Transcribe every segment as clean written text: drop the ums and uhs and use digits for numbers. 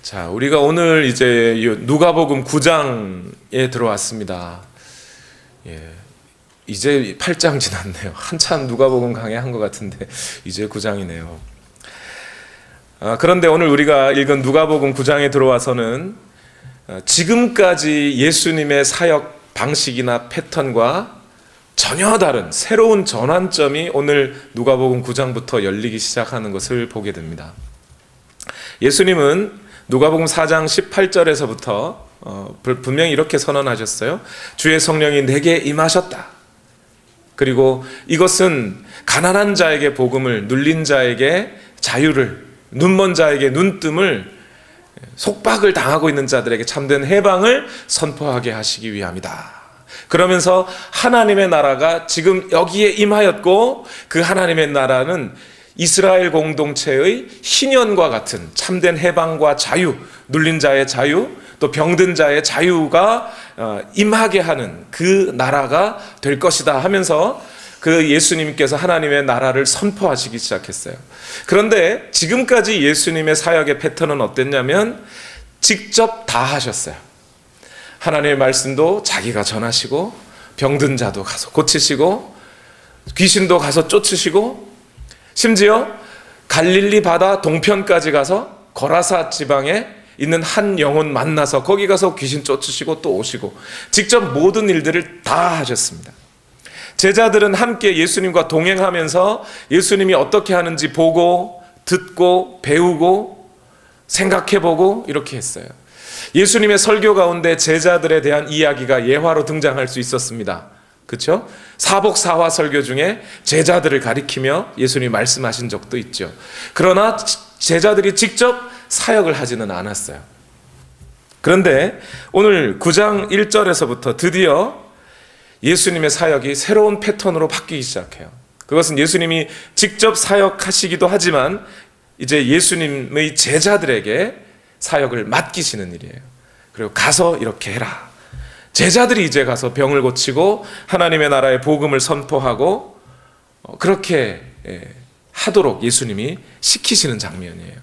자, 우리가 오늘 이제 누가복음 9장에 들어왔습니다. 이제 8장 지났네요. 한참 누가복음 강의한 것 같은데 이제 9장이네요. 그런데 오늘 우리가 읽은 누가복음 9장에 들어와서는 지금까지 예수님의 사역 방식이나 패턴과 전혀 다른 새로운 전환점이 오늘 누가복음 9장부터 열리기 시작하는 것을 보게 됩니다. 예수님은 누가복음 4장 18절에서부터 분명히 이렇게 선언하셨어요. 주의 성령이 내게 임하셨다. 그리고 이것은 가난한 자에게 복음을, 눌린 자에게 자유를, 눈먼 자에게 눈뜸을, 속박을 당하고 있는 자들에게 참된 해방을 선포하게 하시기 위함이다. 그러면서 하나님의 나라가 지금 여기에 임하였고, 그 하나님의 나라는 이스라엘 공동체의 희년과 같은 참된 해방과 자유, 눌린 자의 자유, 또 병든 자의 자유가 임하게 하는 그 나라가 될 것이다 하면서 그 예수님께서 하나님의 나라를 선포하시기 시작했어요. 그런데 지금까지 예수님의 사역의 패턴은 어땠냐면 직접 다 하셨어요. 하나님의 말씀도 자기가 전하시고, 병든 자도 가서 고치시고, 귀신도 가서 쫓으시고, 심지어 갈릴리 바다 동편까지 가서 거라사 지방에 있는 한 영혼 만나서 거기 가서 귀신 쫓으시고 또 오시고, 직접 모든 일들을 다 하셨습니다. 제자들은 함께 예수님과 동행하면서 예수님이 어떻게 하는지 보고 듣고 배우고 생각해보고 이렇게 했어요. 예수님의 설교 가운데 제자들에 대한 이야기가 예화로 등장할 수 있었습니다. 그렇죠? 사복사화 설교 중에 제자들을 가리키며 예수님이 말씀하신 적도 있죠. 그러나 제자들이 직접 사역을 하지는 않았어요. 그런데 오늘 9장 1절에서부터 드디어 예수님의 사역이 새로운 패턴으로 바뀌기 시작해요. 그것은 예수님이 직접 사역하시기도 하지만 이제 예수님의 제자들에게 사역을 맡기시는 일이에요. 그리고 가서 이렇게 해라. 제자들이 이제 가서 병을 고치고 하나님의 나라의 복음을 선포하고 그렇게 하도록 예수님이 시키시는 장면이에요.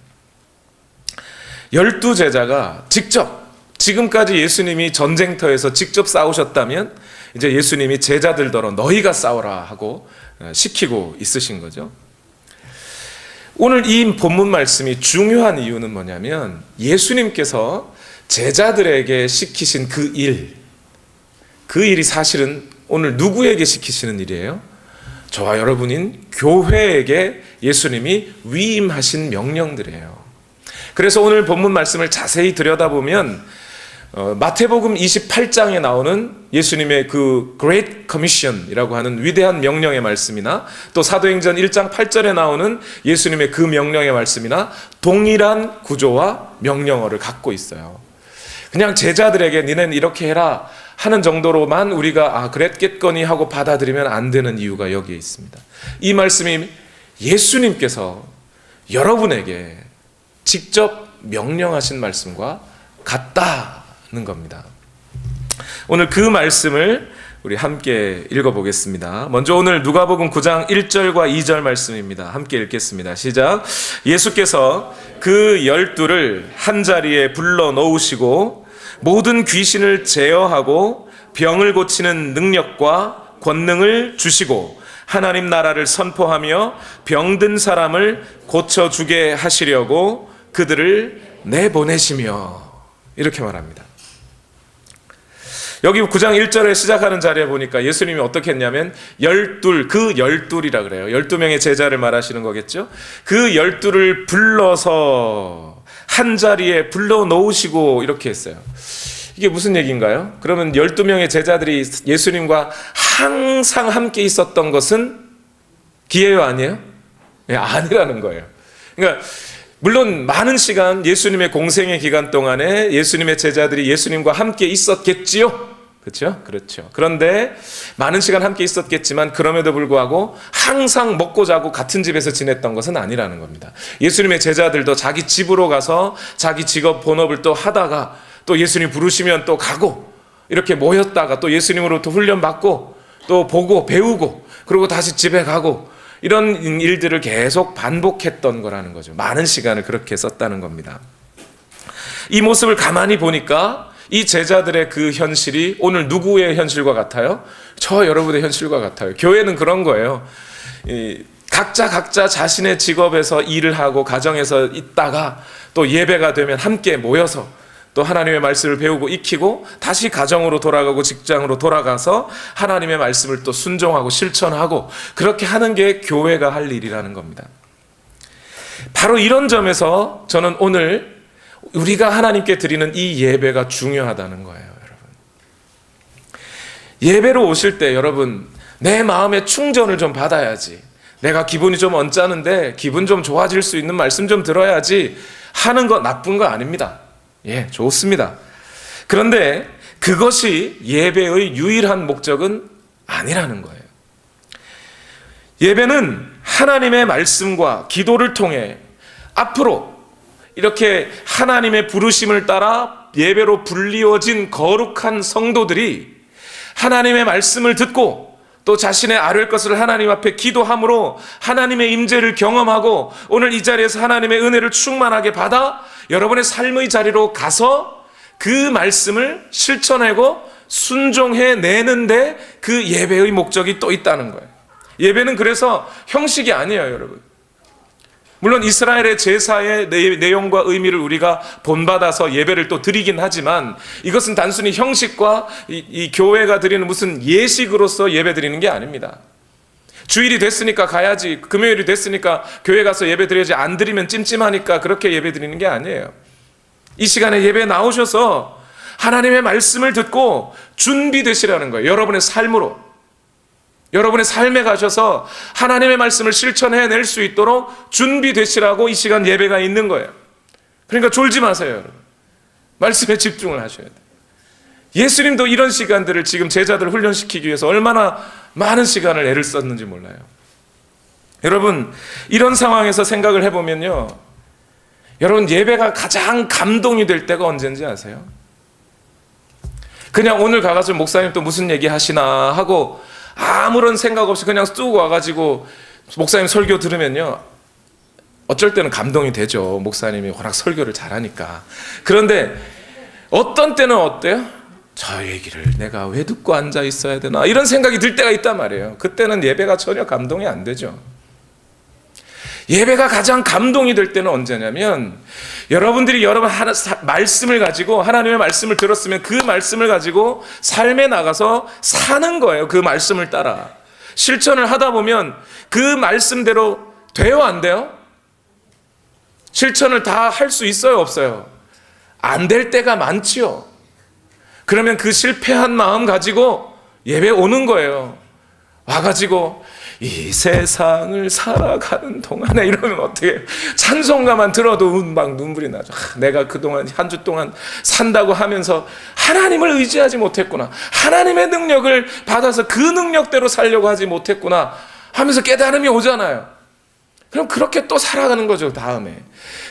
12제자가 직접, 지금까지 예수님이 전쟁터에서 직접 싸우셨다면 이제 예수님이 제자들더러 너희가 싸워라 하고 시키고 있으신 거죠. 오늘 이 본문 말씀이 중요한 이유는 뭐냐면 예수님께서 제자들에게 시키신 그 일이 사실은 오늘 누구에게 시키시는 일이에요? 저와 여러분인 교회에게 예수님이 위임하신 명령들이에요. 그래서 오늘 본문 말씀을 자세히 들여다보면 마태복음 28장에 나오는 예수님의 그 Great Commission이라고 하는 위대한 명령의 말씀이나 또 사도행전 1장 8절에 나오는 예수님의 그 명령의 말씀이나 동일한 구조와 명령어를 갖고 있어요. 그냥 제자들에게 니네는 이렇게 해라 하는 정도로만 우리가 그랬겠거니 하고 받아들이면 안 되는 이유가 여기에 있습니다. 이 말씀이 예수님께서 여러분에게 직접 명령하신 말씀과 같다는 겁니다. 오늘 그 말씀을 우리 함께 읽어보겠습니다. 먼저 오늘 누가복음 9장 1절과 2절 말씀입니다. 함께 읽겠습니다. 시작. 예수께서 그 12를 한자리에 불러 놓으시고 모든 귀신을 제어하고 병을 고치는 능력과 권능을 주시고 하나님 나라를 선포하며 병든 사람을 고쳐주게 하시려고 그들을 내보내시며 이렇게 말합니다. 여기 9장 1절에 시작하는 자리에 보니까 예수님이 어떻게 했냐면 그 12이라 그래요. 12명의 제자를 말하시는 거겠죠. 그 12를 불러서 한자리에 불러놓으시고 이렇게 했어요. 이게 무슨 얘기인가요? 그러면 12명의 제자들이 예수님과 항상 함께 있었던 것은 기회요 아니에요? 아니라는 거예요. 그러니까 물론 많은 시간 예수님의 공생의 기간 동안에 예수님의 제자들이 예수님과 함께 있었겠지요. 그렇죠? 그렇죠. 그런데 많은 시간 함께 있었겠지만 그럼에도 불구하고 항상 먹고 자고 같은 집에서 지냈던 것은 아니라는 겁니다. 예수님의 제자들도 자기 집으로 가서 자기 직업 본업을 또 하다가 또 예수님 부르시면 또 가고 이렇게 모였다가 또 예수님으로부터 훈련받고 또 보고 배우고 그리고 다시 집에 가고 이런 일들을 계속 반복했던 거라는 거죠. 많은 시간을 그렇게 썼다는 겁니다. 이 모습을 가만히 보니까 이 제자들의 그 현실이 오늘 누구의 현실과 같아요? 저 여러분의 현실과 같아요. 교회는 그런 거예요. 각자 자신의 직업에서 일을 하고 가정에서 있다가 또 예배가 되면 함께 모여서 또 하나님의 말씀을 배우고 익히고 다시 가정으로 돌아가고 직장으로 돌아가서 하나님의 말씀을 또 순종하고 실천하고 그렇게 하는 게 교회가 할 일이라는 겁니다. 바로 이런 점에서 저는 오늘 우리가 하나님께 드리는 이 예배가 중요하다는 거예요, 여러분. 예배로 오실 때 여러분, 내 마음의 충전을 좀 받아야지. 내가 기분이 좀 언짢은데 기분 좀 좋아질 수 있는 말씀 좀 들어야지 하는 거 나쁜 거 아닙니다. 예, 좋습니다. 그런데 그것이 예배의 유일한 목적은 아니라는 거예요. 예배는 하나님의 말씀과 기도를 통해 앞으로 이렇게 하나님의 부르심을 따라 예배로 불리워진 거룩한 성도들이 하나님의 말씀을 듣고 또 자신의 아뢰 것을 하나님 앞에 기도함으로 하나님의 임재를 경험하고 오늘 이 자리에서 하나님의 은혜를 충만하게 받아 여러분의 삶의 자리로 가서 그 말씀을 실천하고 순종해내는데 그 예배의 목적이 또 있다는 거예요. 예배는 그래서 형식이 아니에요, 여러분. 물론 이스라엘의 제사의 내용과 의미를 우리가 본받아서 예배를 또 드리긴 하지만 이것은 단순히 형식과 이 교회가 드리는 무슨 예식으로서 예배 드리는 게 아닙니다. 주일이 됐으니까 가야지, 금요일이 됐으니까 교회 가서 예배 드려야지, 안 드리면 찜찜하니까 그렇게 예배 드리는 게 아니에요. 이 시간에 예배에 나오셔서 하나님의 말씀을 듣고 준비되시라는 거예요. 여러분의 삶으로. 여러분의 삶에 가셔서 하나님의 말씀을 실천해낼 수 있도록 준비되시라고 이 시간 예배가 있는 거예요. 그러니까 졸지 마세요, 여러분. 말씀에 집중을 하셔야 돼요. 예수님도 이런 시간들을 지금 제자들을 훈련시키기 위해서 얼마나 많은 시간을 애를 썼는지 몰라요. 여러분, 이런 상황에서 생각을 해보면요, 여러분 예배가 가장 감동이 될 때가 언제인지 아세요? 그냥 오늘 가가지고 목사님 또 무슨 얘기 하시나 하고 아무런 생각 없이 그냥 쑥 와가지고 목사님 설교 들으면요, 어쩔 때는 감동이 되죠. 목사님이 워낙 설교를 잘하니까. 그런데 어떤 때는 어때요? 저 얘기를 내가 왜 듣고 앉아 있어야 되나 이런 생각이 들 때가 있단 말이에요. 그때는 예배가 전혀 감동이 안 되죠. 예배가 가장 감동이 될 때는 언제냐면 여러분들이 여러분 말씀을 가지고 하나님의 말씀을 들었으면 그 말씀을 가지고 삶에 나가서 사는 거예요. 그 말씀을 따라 실천을 하다 보면 그 말씀대로 돼요, 안 돼요? 실천을 다 할 수 있어요, 없어요? 안 될 때가 많지요. 그러면 그 실패한 마음 가지고 예배 오는 거예요. 와가지고 이 세상을 살아가는 동안에 이러면 어떻게 찬송가만 들어도 막 눈물이 나죠. 내가 그동안 한 주 동안 산다고 하면서 하나님을 의지하지 못했구나, 하나님의 능력을 받아서 그 능력대로 살려고 하지 못했구나 하면서 깨달음이 오잖아요. 그럼 그렇게 또 살아가는 거죠. 다음에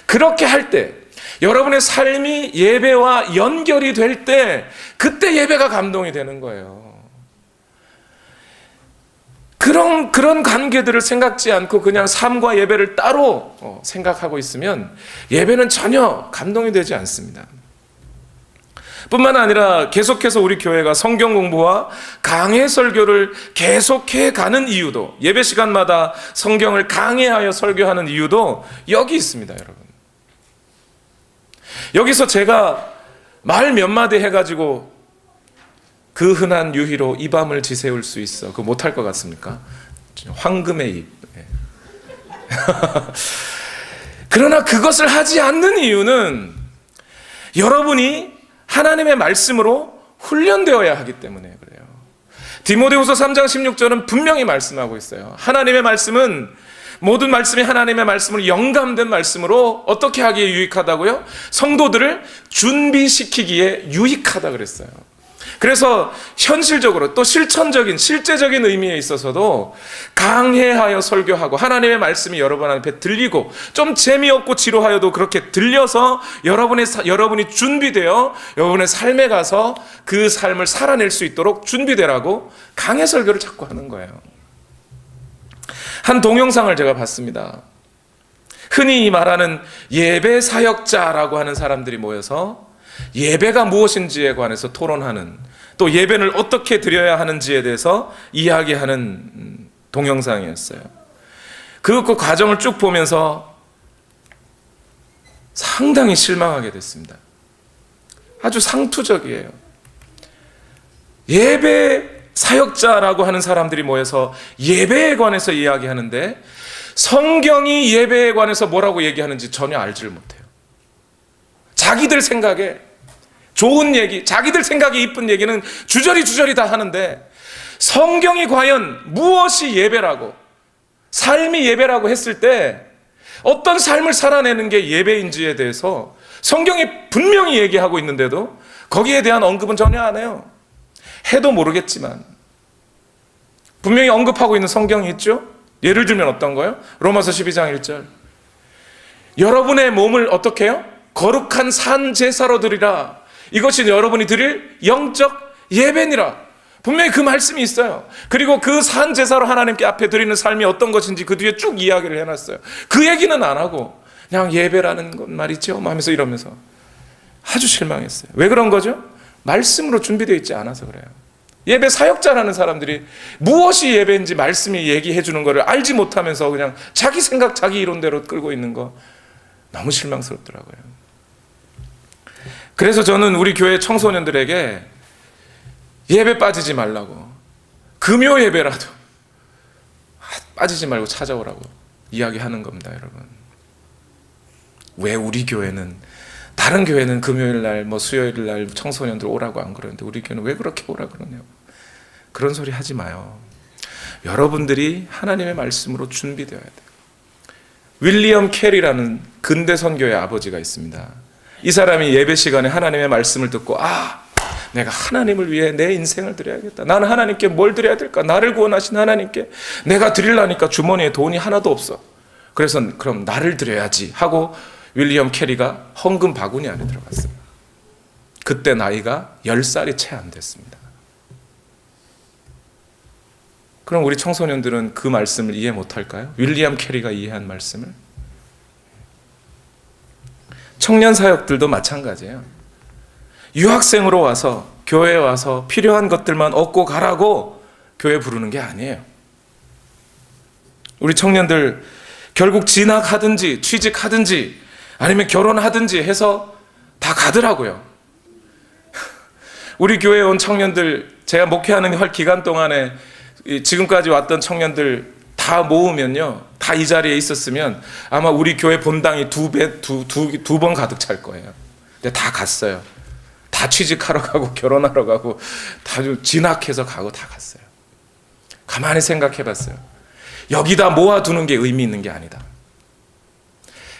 그렇게 할 때 여러분의 삶이 예배와 연결이 될 때 그때 예배가 감동이 되는 거예요. 그런 관계들을 생각지 않고 그냥 삶과 예배를 따로 생각하고 있으면 예배는 전혀 감동이 되지 않습니다. 뿐만 아니라 계속해서 우리 교회가 성경 공부와 강해 설교를 계속해 가는 이유도, 예배 시간마다 성경을 강해하여 설교하는 이유도 여기 있습니다, 여러분. 여기서 제가 말 몇 마디 해가지고 그 흔한 유희로 이 밤을 지새울 수 있어, 그거 못할 것 같습니까? 황금의 입. 그러나 그것을 하지 않는 이유는 여러분이 하나님의 말씀으로 훈련되어야 하기 때문에 그래요. 디모데후서 3장 16절은 분명히 말씀하고 있어요. 하나님의 말씀은, 모든 말씀이 하나님의 말씀으로 영감된 말씀으로 어떻게 하기에 유익하다고요? 성도들을 준비시키기에 유익하다 그랬어요. 그래서 현실적으로 또 실천적인 실제적인 의미에 있어서도 강해하여 설교하고 하나님의 말씀이 여러분 앞에 들리고 좀 재미없고 지루하여도 그렇게 들려서 여러분이 준비되어 여러분의 삶에 가서 그 삶을 살아낼 수 있도록 준비되라고 강해 설교를 자꾸 하는 거예요. 한 동영상을 제가 봤습니다. 흔히 말하는 예배 사역자라고 하는 사람들이 모여서 예배가 무엇인지에 관해서 토론하는, 또 예배를 어떻게 드려야 하는지에 대해서 이야기하는 동영상이었어요. 그 과정을 쭉 보면서 상당히 실망하게 됐습니다. 아주 상투적이에요. 예배 사역자라고 하는 사람들이 모여서 예배에 관해서 이야기하는데 성경이 예배에 관해서 뭐라고 얘기하는지 전혀 알지를 못해요. 자기들 생각에 좋은 얘기, 자기들 생각에 이쁜 얘기는 주저리 다 하는데 성경이 과연 무엇이 예배라고, 삶이 예배라고 했을 때 어떤 삶을 살아내는 게 예배인지에 대해서 성경이 분명히 얘기하고 있는데도 거기에 대한 언급은 전혀 안 해요. 해도 모르겠지만 분명히 언급하고 있는 성경이 있죠. 예를 들면 어떤 거요? 로마서 12장 1절, 여러분의 몸을 어떻게 해요? 거룩한 산 제사로 드리라. 이것이 여러분이 드릴 영적 예배니라. 분명히 그 말씀이 있어요. 그리고 그 산 제사로 하나님께 앞에 드리는 삶이 어떤 것인지 그 뒤에 쭉 이야기를 해놨어요. 그 얘기는 안 하고 그냥 예배라는 것 말이죠 하면서 이러면서 아주 실망했어요. 왜 그런 거죠? 말씀으로 준비되어 있지 않아서 그래요. 예배 사역자라는 사람들이 무엇이 예배인지 말씀이 얘기해 주는 것을 알지 못하면서 그냥 자기 생각, 자기 이론대로 끌고 있는 거 너무 실망스럽더라고요. 그래서 저는 우리 교회 청소년들에게 예배 빠지지 말라고, 금요 예배라도 빠지지 말고 찾아오라고 이야기하는 겁니다, 여러분. 왜 우리 교회는, 다른 교회는 금요일 날, 수요일 날 청소년들 오라고 안 그러는데 우리 교회는 왜 그렇게 오라 그러냐고. 그런 소리 하지 마요. 여러분들이 하나님의 말씀으로 준비되어야 돼요. 윌리엄 캐리라는 근대 선교의 아버지가 있습니다. 이 사람이 예배 시간에 하나님의 말씀을 듣고, 내가 하나님을 위해 내 인생을 드려야겠다. 나는 하나님께 뭘 드려야 될까? 나를 구원하신 하나님께 내가 드리려니까 주머니에 돈이 하나도 없어. 그래서 그럼 나를 드려야지 하고 윌리엄 캐리가 헌금 바구니 안에 들어갔어요. 그때 나이가 10살이 채 안 됐습니다. 그럼 우리 청소년들은 그 말씀을 이해 못할까요? 윌리엄 캐리가 이해한 말씀을? 청년 사역들도 마찬가지예요. 유학생으로 와서 교회에 와서 필요한 것들만 얻고 가라고 교회 부르는 게 아니에요. 우리 청년들 결국 진학하든지 취직하든지 아니면 결혼하든지 해서 다 가더라고요. 우리 교회에 온 청년들, 제가 목회하는 기간 동안에 지금까지 왔던 청년들 다 모으면요, 다 이 자리에 있었으면 아마 우리 교회 본당이 두 번 가득 찰 거예요. 근데 다 갔어요. 다 취직하러 가고 결혼하러 가고 다 진학해서 가고 다 갔어요. 가만히 생각해 봤어요. 여기다 모아두는 게 의미 있는 게 아니다.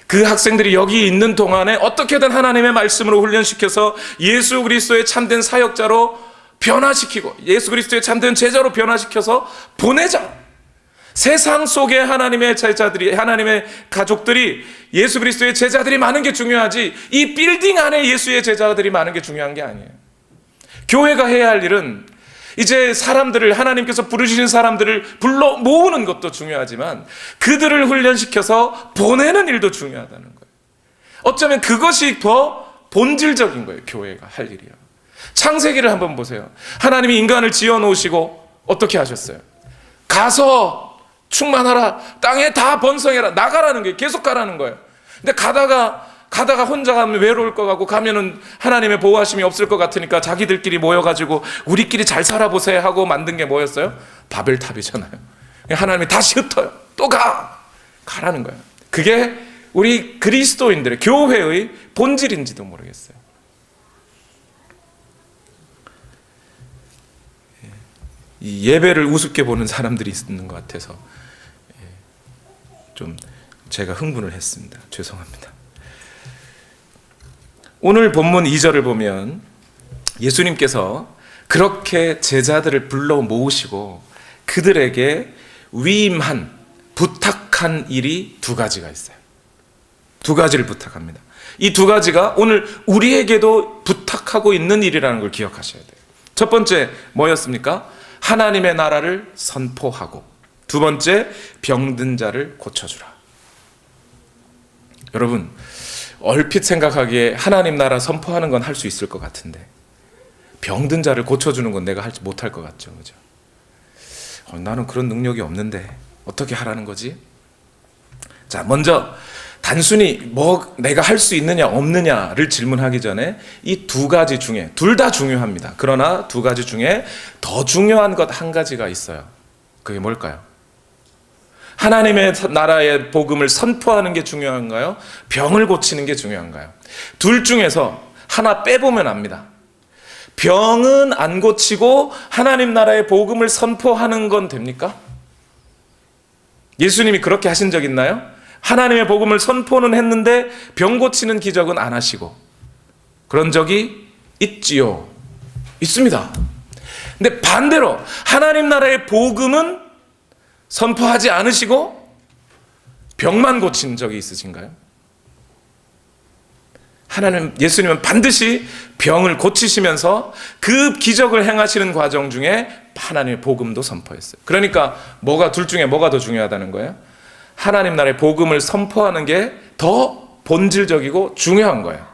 그 학생들이 여기 있는 동안에 어떻게든 하나님의 말씀으로 훈련시켜서 예수 그리스도의 참된 사역자로 변화시키고 예수 그리스도의 참된 제자로 변화시켜서 보내자. 세상 속에 하나님의 제자들이, 하나님의 가족들이, 예수 그리스도의 제자들이 많은 게 중요하지 이 빌딩 안에 예수의 제자들이 많은 게 중요한 게 아니에요. 교회가 해야 할 일은 이제 사람들을, 하나님께서 부르시는 사람들을 불러 모으는 것도 중요하지만 그들을 훈련시켜서 보내는 일도 중요하다는 거예요. 어쩌면 그것이 더 본질적인 거예요. 교회가 할 일이요. 창세기를 한번 보세요. 하나님이 인간을 지어 놓으시고 어떻게 하셨어요? 가서 충만하라, 땅에 다 번성해라, 나가라는 거예요. 계속 가라는 거예요. 근데 가다가 혼자 가면 외로울 것 같고 가면은 하나님의 보호하심이 없을 것 같으니까 자기들끼리 모여가지고 우리끼리 잘 살아보세요 하고 만든 게 뭐였어요? 바벨탑이잖아요. 하나님이 다시 흩어요. 또 가라는 거예요. 그게 우리 그리스도인들의 교회의 본질인지도 모르겠어요. 이 예배를 우습게 보는 사람들이 있는 것 같아서 좀 제가 흥분을 했습니다. 죄송합니다. 오늘 본문 2절을 보면 예수님께서 그렇게 제자들을 불러 모으시고 그들에게 위임한, 부탁한 일이 두 가지가 있어요. 두 가지를 부탁합니다. 이 두 가지가 오늘 우리에게도 부탁하고 있는 일이라는 걸 기억하셔야 돼요. 첫 번째 뭐였습니까? 하나님의 나라를 선포하고, 두 번째 병든 자를 고쳐주라. 여러분, 얼핏 생각하기에 하나님 나라 선포하는 건 할 수 있을 것 같은데 병든 자를 고쳐주는 건 내가 못할 것 같죠, 그죠? 나는 그런 능력이 없는데 어떻게 하라는 거지? 자, 먼저 단순히 내가 할 수 있느냐 없느냐를 질문하기 전에 이 두 가지 중에, 둘 다 중요합니다. 그러나 두 가지 중에 더 중요한 것 한 가지가 있어요. 그게 뭘까요? 하나님의 나라의 복음을 선포하는 게 중요한가요? 병을 고치는 게 중요한가요? 둘 중에서 하나 빼보면 압니다. 병은 안 고치고 하나님 나라의 복음을 선포하는 건 됩니까? 예수님이 그렇게 하신 적 있나요? 하나님의 복음을 선포는 했는데 병 고치는 기적은 안 하시고, 그런 적이 있지요. 있습니다. 근데 반대로 하나님 나라의 복음은 선포하지 않으시고 병만 고친 적이 있으신가요? 예수님은 반드시 병을 고치시면서 그 기적을 행하시는 과정 중에 하나님의 복음도 선포했어요. 그러니까 둘 중에 뭐가 더 중요하다는 거예요? 하나님 나라의 복음을 선포하는 게 더 본질적이고 중요한 거예요.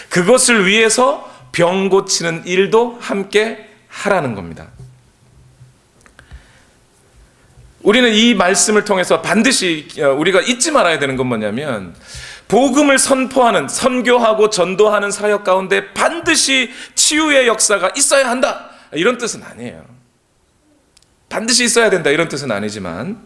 그것을 위해서 병 고치는 일도 함께 하라는 겁니다. 우리는 이 말씀을 통해서 반드시 우리가 잊지 말아야 되는 건 뭐냐면, 복음을 선포하는, 선교하고 전도하는 사역 가운데 반드시 치유의 역사가 있어야 한다, 이런 뜻은 아니에요. 반드시 있어야 된다, 이런 뜻은 아니지만,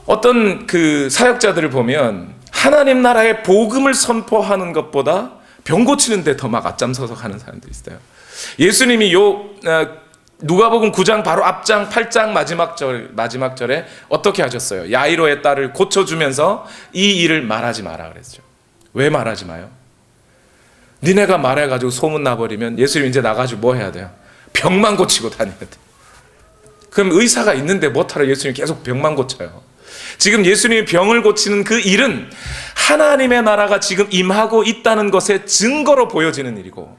어떤 그 사역자들을 보면 하나님 나라의 복음을 선포하는 것보다 병 고치는 데 더 막 앞장서서 가는 사람들이 있어요. 예수님이 누가복음 9장 바로 앞장 8장 마지막 절에 어떻게 하셨어요? 야이로의 딸을 고쳐주면서 이 일을 말하지 마라 그랬죠. 왜 말하지 마요? 니네가 말해가지고 소문 나버리면 예수님 이제 나가지고 뭐 해야 돼요? 병만 고치고 다녀야 돼. 그럼 의사가 있는데 못하러 예수님 계속 병만 고쳐요. 지금 예수님이 병을 고치는 그 일은 하나님의 나라가 지금 임하고 있다는 것의 증거로 보여지는 일이고,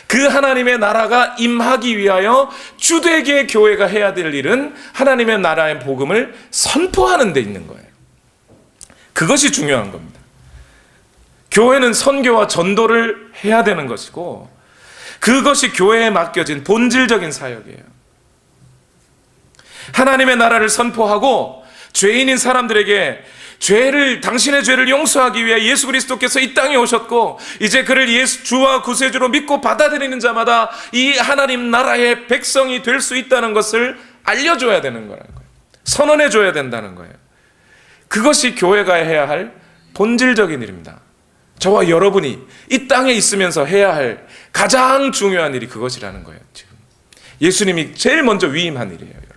그 하나님의 나라가 임하기 위하여 주되게 교회가 해야 될 일은 하나님의 나라의 복음을 선포하는 데 있는 거예요. 그것이 중요한 겁니다. 교회는 선교와 전도를 해야 되는 것이고, 그것이 교회에 맡겨진 본질적인 사역이에요. 하나님의 나라를 선포하고 죄인인 사람들에게 당신의 죄를 용서하기 위해 예수 그리스도께서 이 땅에 오셨고, 이제 그를 주와 구세주로 믿고 받아들이는 자마다 이 하나님 나라의 백성이 될 수 있다는 것을 알려줘야 되는 거라는 거예요. 선언해줘야 된다는 거예요. 그것이 교회가 해야 할 본질적인 일입니다. 저와 여러분이 이 땅에 있으면서 해야 할 가장 중요한 일이 그것이라는 거예요. 지금 예수님이 제일 먼저 위임한 일이에요, 여러분.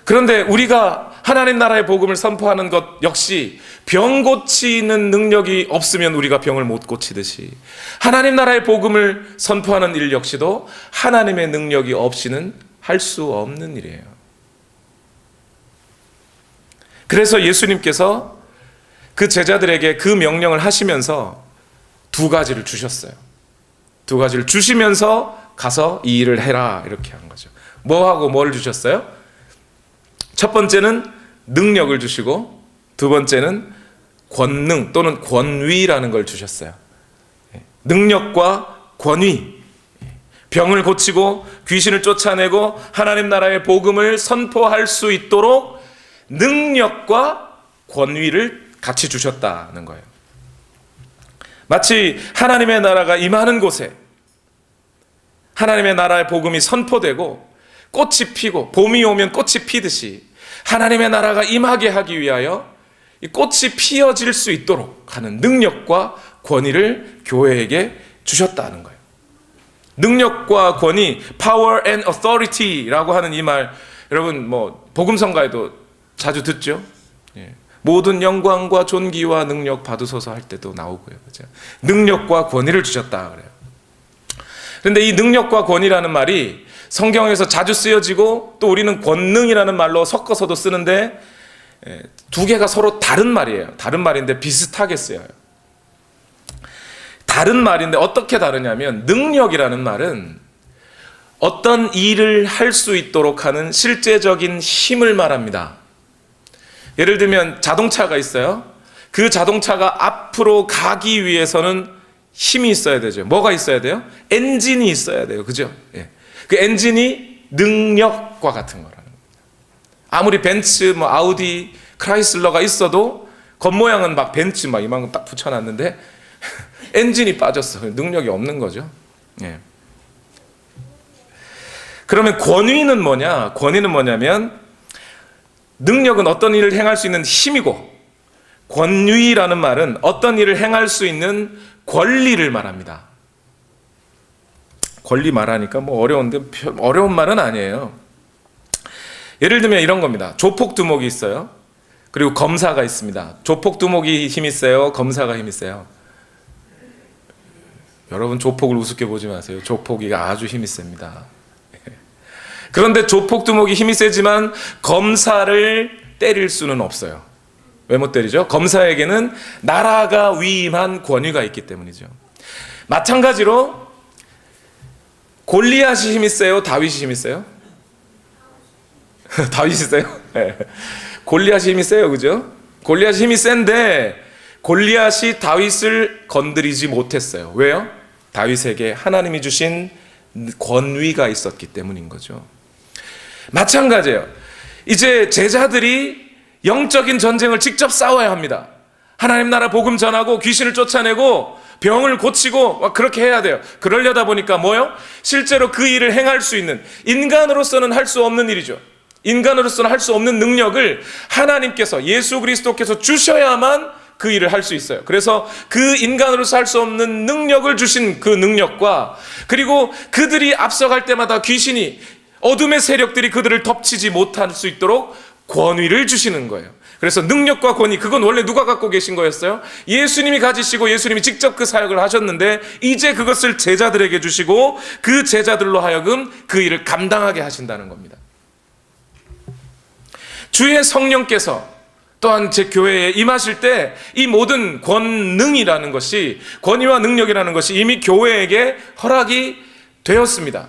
그런데 우리가 하나님 나라의 복음을 선포하는 것 역시 병 고치는 능력이 없으면 우리가 병을 못 고치듯이, 하나님 나라의 복음을 선포하는 일 역시도 하나님의 능력이 없이는 할 수 없는 일이에요. 그래서 예수님께서 그 제자들에게 그 명령을 하시면서 두 가지를 주셨어요. 두 가지를 주시면서 가서 이 일을 해라, 이렇게 한 거죠. 뭐하고 뭘 주셨어요? 첫 번째는 능력을 주시고, 두 번째는 권능 또는 권위라는 걸 주셨어요. 능력과 권위, 병을 고치고 귀신을 쫓아내고 하나님 나라의 복음을 선포할 수 있도록 능력과 권위를 같이 주셨다는 거예요. 마치 하나님의 나라가 임하는 곳에 하나님의 나라의 복음이 선포되고 꽃이 피고 봄이 오면 꽃이 피듯이 하나님의 나라가 임하게 하기 위하여 이 꽃이 피어질 수 있도록 하는 능력과 권위를 교회에게 주셨다는 거예요. 능력과 권위, power and authority라고 하는 이 말, 여러분 복음성가에도 자주 듣죠. 모든 영광과 존귀와 능력 받으소서 할 때도 나오고요, 그죠? 능력과 권위를 주셨다 그래요. 그런데 이 능력과 권위라는 말이 성경에서 자주 쓰여지고, 또 우리는 권능이라는 말로 섞어서도 쓰는데, 두 개가 서로 다른 말이에요. 다른 말인데 비슷하게 쓰여요. 다른 말인데 어떻게 다르냐면, 능력이라는 말은 어떤 일을 할 수 있도록 하는 실제적인 힘을 말합니다. 예를 들면 자동차가 있어요. 그 자동차가 앞으로 가기 위해서는 힘이 있어야 되죠. 뭐가 있어야 돼요? 엔진이 있어야 돼요. 그죠? 예. 그 엔진이 능력과 같은 거라는 겁니다. 아무리 벤츠, 아우디, 크라이슬러가 있어도 겉모양은 막 벤츠 이만큼 딱 붙여놨는데 엔진이 빠졌어. 능력이 없는 거죠. 예. 그러면 권위는 뭐냐? 권위는 뭐냐면 능력은 어떤 일을 행할 수 있는 힘이고, 권위라는 말은 어떤 일을 행할 수 있는 권리를 말합니다. 권리 말하니까 어려운데 어려운 말은 아니에요. 예를 들면 이런 겁니다. 조폭두목이 있어요. 그리고 검사가 있습니다. 조폭두목이 힘이 세요? 검사가 힘이 세요? 여러분 조폭을 우습게 보지 마세요. 조폭이가 아주 힘이 셉니다. 그런데 조폭두목이 힘이 세지만 검사를 때릴 수는 없어요. 왜 못 때리죠? 검사에게는 나라가 위임한 권위가 있기 때문이죠. 마찬가지로 골리앗이 힘이 세요? 다윗이 힘이 세요? 다윗이 세요? 네. 골리앗이 힘이 세요. 그죠? 골리앗이 힘이 센데 골리앗이 다윗을 건드리지 못했어요. 왜요? 다윗에게 하나님이 주신 권위가 있었기 때문인 거죠. 마찬가지예요. 이제 제자들이 영적인 전쟁을 직접 싸워야 합니다. 하나님 나라 복음 전하고 귀신을 쫓아내고 병을 고치고 막 그렇게 해야 돼요. 그러려다 보니까 뭐요? 실제로 그 일을 행할 수 있는, 인간으로서는 할 수 없는 일이죠. 인간으로서는 할 수 없는 능력을 하나님께서, 예수 그리스도께서 주셔야만 그 일을 할 수 있어요. 그래서 그 인간으로서 할 수 없는 능력을 주신 그 능력과, 그리고 그들이 앞서갈 때마다 귀신이, 어둠의 세력들이 그들을 덮치지 못할 수 있도록 권위를 주시는 거예요. 그래서 능력과 권위, 그건 원래 누가 갖고 계신 거였어요? 예수님이 가지시고 예수님이 직접 그 사역을 하셨는데 이제 그것을 제자들에게 주시고 그 제자들로 하여금 그 일을 감당하게 하신다는 겁니다. 주의 성령께서 또한 제 교회에 임하실 때 이 모든 권능이라는 것이, 권위와 능력이라는 것이 이미 교회에게 허락이 되었습니다.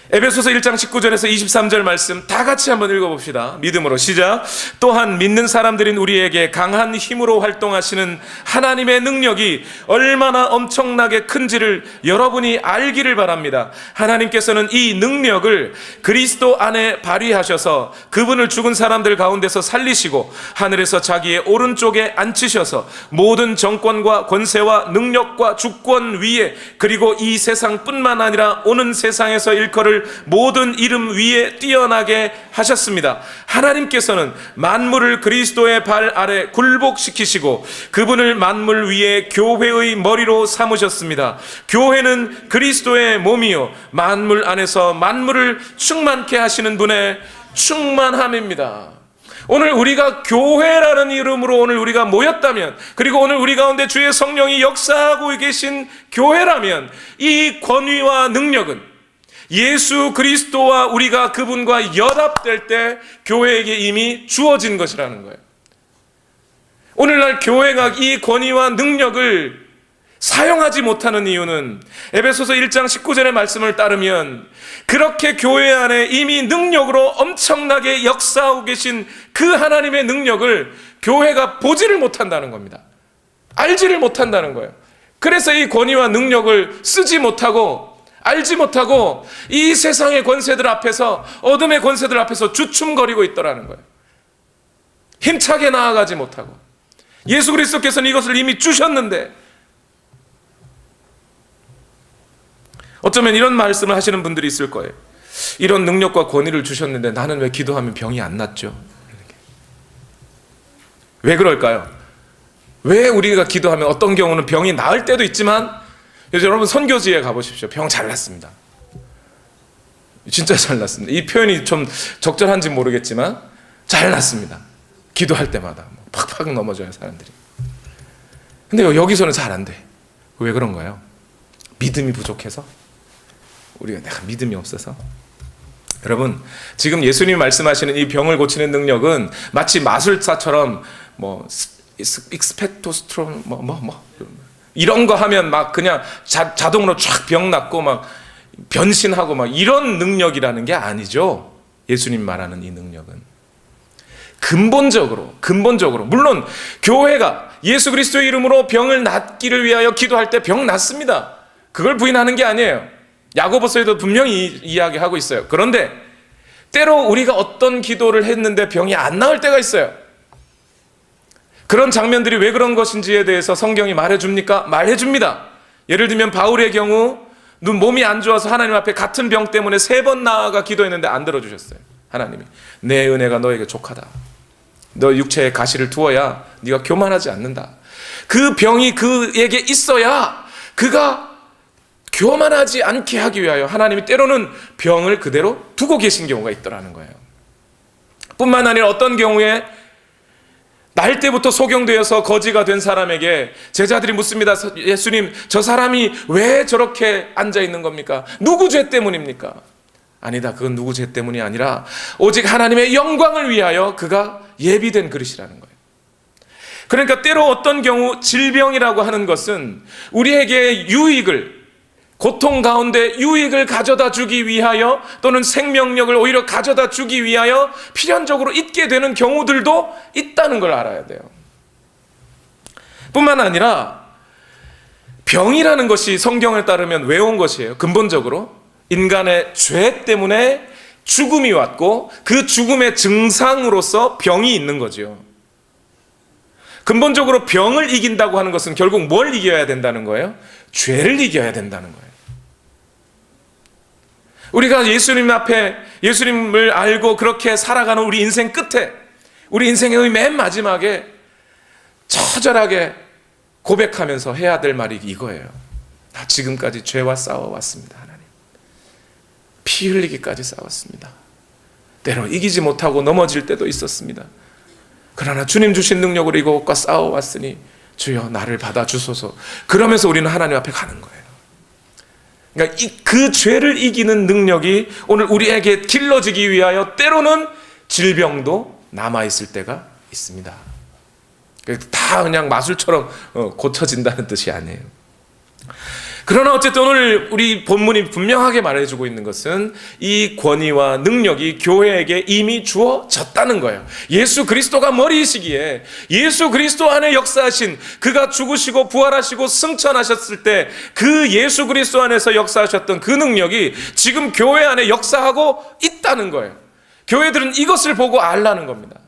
에베소서 1장 19절에서 23절 말씀 다 같이 한번 읽어봅시다. 믿음으로 시작. 또한 믿는 사람들인 우리에게 강한 힘으로 활동하시는 하나님의 능력이 얼마나 엄청나게 큰지를 여러분이 알기를 바랍니다. 하나님께서는 이 능력을 그리스도 안에 발휘하셔서 그분을 죽은 사람들 가운데서 살리시고 하늘에서 자기의 오른쪽에 앉히셔서 모든 정권과 권세와 능력과 주권 위에, 그리고 이 세상뿐만 아니라 오는 세상에서 일컬을 모든 이름 위에 뛰어나게 하셨습니다. 하나님께서는 만물을 그리스도의 발 아래 굴복시키시고 그분을 만물 위에 교회의 머리로 삼으셨습니다. 교회는 그리스도의 몸이요 만물 안에서 만물을 충만케 하시는 분의 충만함입니다. 오늘 우리가 교회라는 이름으로 오늘 우리가 모였다면, 그리고 오늘 우리 가운데 주의 성령이 역사하고 계신 교회라면, 이 권위와 능력은 예수 그리스도와 우리가 그분과 연합될 때 교회에게 이미 주어진 것이라는 거예요. 오늘날 교회가 이 권위와 능력을 사용하지 못하는 이유는 에베소서 1장 19절의 말씀을 따르면 그렇게 교회 안에 이미 능력으로 엄청나게 역사하고 계신 그 하나님의 능력을 교회가 보지를 못한다는 겁니다. 알지를 못한다는 거예요. 그래서 이 권위와 능력을 쓰지 못하고 알지 못하고 이 세상의 권세들 앞에서, 어둠의 권세들 앞에서 주춤거리고 있더라는 거예요. 힘차게 나아가지 못하고. 예수 그리스도께서는 이것을 이미 주셨는데, 어쩌면 이런 말씀을 하시는 분들이 있을 거예요. 이런 능력과 권위를 주셨는데 나는 왜 기도하면 병이 안 낫죠? 왜 그럴까요? 왜 우리가 기도하면 어떤 경우는 병이 나을 때도 있지만, 여러분 선교지에 가보십시오. 병 잘 났습니다. 진짜 잘 났습니다. 이 표현이 좀 적절한지 모르겠지만 잘 났습니다. 기도할 때마다 팍팍 넘어져요 사람들이. 근데 여기서는 잘 안 돼. 왜 그런가요? 믿음이 부족해서? 우리가 내가 믿음이 없어서? 여러분, 지금 예수님이 말씀하시는 이 병을 고치는 능력은 마치 마술사처럼 익스펙토스트론 이런 거 하면 막 그냥 자동으로 쫙 병 낫고 막 변신하고 막 이런 능력이라는 게 아니죠. 예수님 말하는 이 능력은 근본적으로 물론 교회가 예수 그리스도의 이름으로 병을 낫기를 위하여 기도할 때 병 낫습니다. 그걸 부인하는 게 아니에요. 야고보서에도 분명히 이야기하고 있어요. 그런데 때로 우리가 어떤 기도를 했는데 병이 안 나을 때가 있어요. 그런 장면들이 왜 그런 것인지에 대해서 성경이 말해줍니까? 말해줍니다. 예를 들면 바울의 경우 몸이 안 좋아서 하나님 앞에 같은 병 때문에 3번 나아가 기도했는데 안 들어주셨어요. 하나님이 내 은혜가 너에게 족하다. 너 육체에 가시를 두어야 네가 교만하지 않는다. 그 병이 그에게 있어야 그가 교만하지 않게 하기 위하여 하나님이 때로는 병을 그대로 두고 계신 경우가 있더라는 거예요. 뿐만 아니라 어떤 경우에 날 때부터 소경되어서 거지가 된 사람에게 제자들이 묻습니다. 예수님, 저 사람이 왜 저렇게 앉아 있는 겁니까? 누구 죄 때문입니까? 아니다, 그건 누구 죄 때문이 아니라 오직 하나님의 영광을 위하여 그가 예비된 그릇이라는 거예요. 그러니까 때로 어떤 경우 질병이라고 하는 것은 우리에게 고통 가운데 유익을 가져다 주기 위하여 또는 생명력을 오히려 가져다 주기 위하여 필연적으로 있게 되는 경우들도 있다는 걸 알아야 돼요. 뿐만 아니라 병이라는 것이 성경을 따르면 왜 온 것이에요? 근본적으로 인간의 죄 때문에 죽음이 왔고 그 죽음의 증상으로서 병이 있는 거죠. 근본적으로 병을 이긴다고 하는 것은 결국 뭘 이겨야 된다는 거예요? 죄를 이겨야 된다는 거예요. 우리가 예수님 앞에 예수님을 알고 그렇게 살아가는 우리 인생 끝에, 우리 인생의 맨 마지막에 처절하게 고백하면서 해야 될 말이 이거예요. 나 지금까지 죄와 싸워왔습니다. 하나님, 피 흘리기까지 싸웠습니다. 때로 이기지 못하고 넘어질 때도 있었습니다. 그러나 주님 주신 능력으로 이것과 싸워왔으니 주여 나를 받아주소서. 그러면서 우리는 하나님 앞에 가는 거예요. 그러니까 그 죄를 이기는 능력이 오늘 우리에게 길러지기 위하여 때로는 질병도 남아있을 때가 있습니다. 다 그냥 마술처럼 고쳐진다는 뜻이 아니에요. 그러나 어쨌든 오늘 우리 본문이 분명하게 말해주고 있는 것은 이 권위와 능력이 교회에게 이미 주어졌다는 거예요. 예수 그리스도가 머리이시기에 예수 그리스도 안에 역사하신, 그가 죽으시고 부활하시고 승천하셨을 때 그 예수 그리스도 안에서 역사하셨던 그 능력이 지금 교회 안에 역사하고 있다는 거예요. 교회들은 이것을 보고 알라는 겁니다.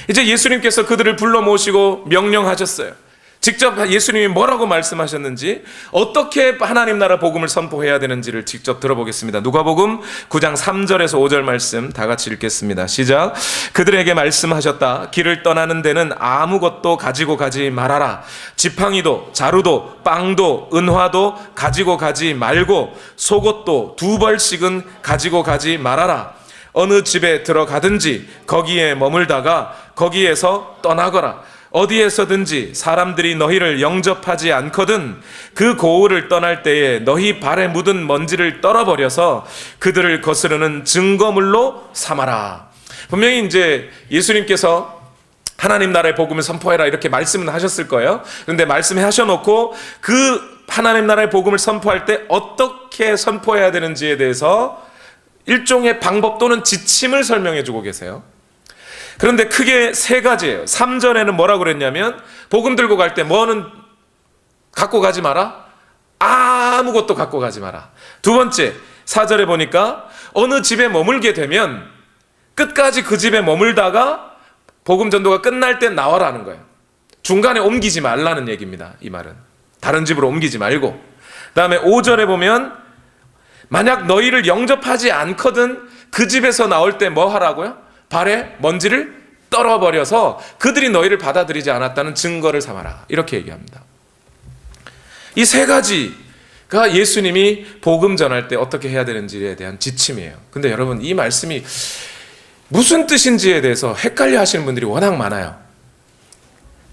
이제 예수님께서 그들을 불러 모시고 명령하셨어요. 직접 예수님이 뭐라고 말씀하셨는지, 어떻게 하나님 나라 복음을 선포해야 되는지를 직접 들어보겠습니다. 누가복음 9장 3절에서 5절 말씀 다 같이 읽겠습니다. 시작. 그들에게 말씀하셨다. 길을 떠나는 데는 아무것도 가지고 가지 말아라. 지팡이도 자루도 빵도 은화도 가지고 가지 말고 속옷도 2벌씩은 가지고 가지 말아라. 어느 집에 들어가든지 거기에 머물다가 거기에서 떠나거라. 어디에서든지 사람들이 너희를 영접하지 않거든 그 고을을 떠날 때에 너희 발에 묻은 먼지를 떨어버려서 그들을 거스르는 증거물로 삼아라. 분명히 이제 예수님께서 하나님 나라의 복음을 선포해라 이렇게 말씀은 하셨을 거예요. 그런데 말씀하셔놓고 그 하나님 나라의 복음을 선포할 때 어떻게 선포해야 되는지에 대해서 일종의 방법 또는 지침을 설명해 주고 계세요. 그런데 크게 3가지예요. 3절에는 뭐라고 그랬냐면 복음 들고 갈 때 뭐는 갖고 가지 마라? 아무것도 갖고 가지 마라. 2번째 4절에 보니까 어느 집에 머물게 되면 끝까지 그 집에 머물다가 복음 전도가 끝날 때 나와라는 거예요. 중간에 옮기지 말라는 얘기입니다. 이 말은 다른 집으로 옮기지 말고. 그 다음에 5절에 보면 만약 너희를 영접하지 않거든 그 집에서 나올 때 뭐 하라고요? 발에 먼지를 떨어버려서 그들이 너희를 받아들이지 않았다는 증거를 삼아라. 이렇게 얘기합니다. 이 3가지가 예수님이 복음 전할 때 어떻게 해야 되는지에 대한 지침이에요. 근데 여러분, 이 말씀이 무슨 뜻인지에 대해서 헷갈려 하시는 분들이 워낙 많아요.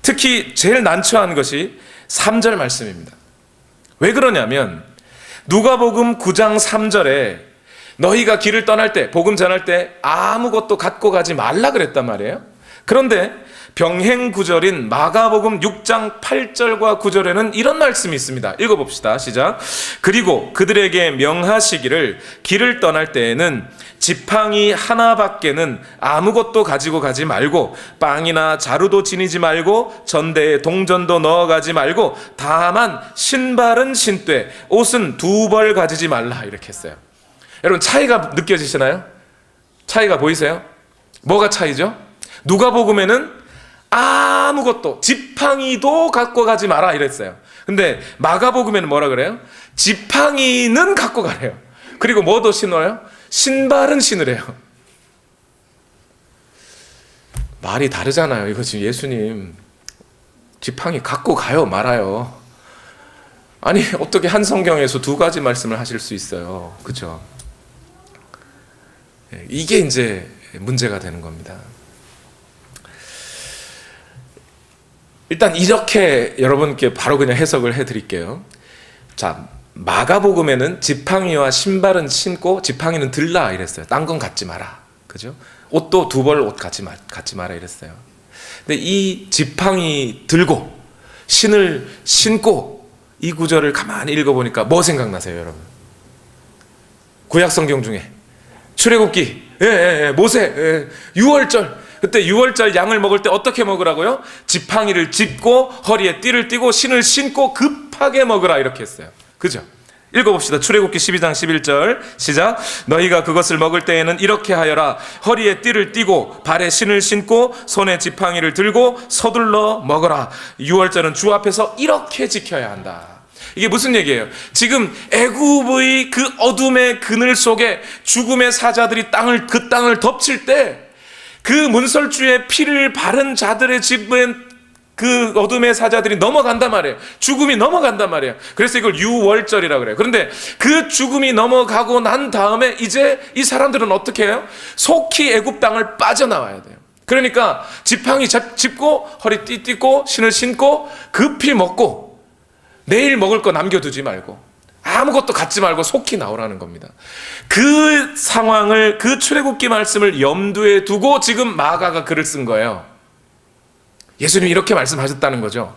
특히 제일 난처한 것이 3절 말씀입니다. 왜 그러냐면 누가복음 9장 3절에 너희가 길을 떠날 때, 복음 전할 때 아무것도 갖고 가지 말라 그랬단 말이에요. 그런데 병행 구절인 마가복음 6장 8절과 9절에는 이런 말씀이 있습니다. 읽어봅시다. 시작. 그리고 그들에게 명하시기를 길을 떠날 때에는 지팡이 하나밖에는 아무것도 가지고 가지 말고 빵이나 자루도 지니지 말고 전대에 동전도 넣어가지 말고 다만 신발은 신되 옷은 두 벌 가지지 말라 이렇게 했어요. 여러분 차이가 느껴지시나요? 차이가 보이세요? 뭐가 차이죠? 누가복음에는 아무것도 지팡이도 갖고 가지 마라 이랬어요. 근데 마가복음에는 뭐라 그래요? 지팡이는 갖고 가래요. 그리고 뭐도 신어요? 신발은 신으래요. 말이 다르잖아요. 이거 지금 예수님 지팡이 갖고 가요 말아요? 아니 어떻게 한 성경에서 두 가지 말씀을 하실 수 있어요? 그렇죠? 이게 이제 문제가 되는 겁니다. 일단 이렇게 여러분께 바로 그냥 해석을 해드릴게요. 자, 마가복음에는 지팡이와 신발은 신고 지팡이는 들라 이랬어요. 딴 건 갖지 마라. 그죠? 옷도 두 벌 옷 갖지 마라 이랬어요. 근데 이 지팡이 들고 신을 신고 이 구절을 가만히 읽어보니까 뭐 생각나세요, 여러분? 구약 성경 중에 출애굽기, 모세, 유월절. 그때 유월절 양을 먹을 때 어떻게 먹으라고요? 지팡이를 짚고 허리에 띠를 띠고 신을 신고 급하게 먹으라 이렇게 했어요. 그죠? 읽어봅시다. 출애굽기 12장 11절 시작. 너희가 그것을 먹을 때에는 이렇게 하여라. 허리에 띠를 띠고 발에 신을 신고 손에 지팡이를 들고 서둘러 먹어라. 유월절은 주 앞에서 이렇게 지켜야 한다. 이게 무슨 얘기예요? 지금 애굽의 그 어둠의 그늘 속에 죽음의 사자들이 그 땅을 덮칠 때 그 문설주의 피를 바른 자들의 집은 그 어둠의 사자들이 넘어간단 말이에요. 죽음이 넘어간단 말이에요. 그래서 이걸 유월절이라고 그래요. 그런데 그 죽음이 넘어가고 난 다음에 이제 이 사람들은 어떻게 해요? 속히 애굽 땅을 빠져나와야 돼요. 그러니까 지팡이 짚고 허리 띠고 신을 신고 급히 먹고 내일 먹을 거 남겨두지 말고 아무것도 갖지 말고 속히 나오라는 겁니다. 그 상황을, 그 출애굽기 말씀을 염두에 두고 지금 마가가 글을 쓴 거예요. 예수님이 이렇게 말씀하셨다는 거죠.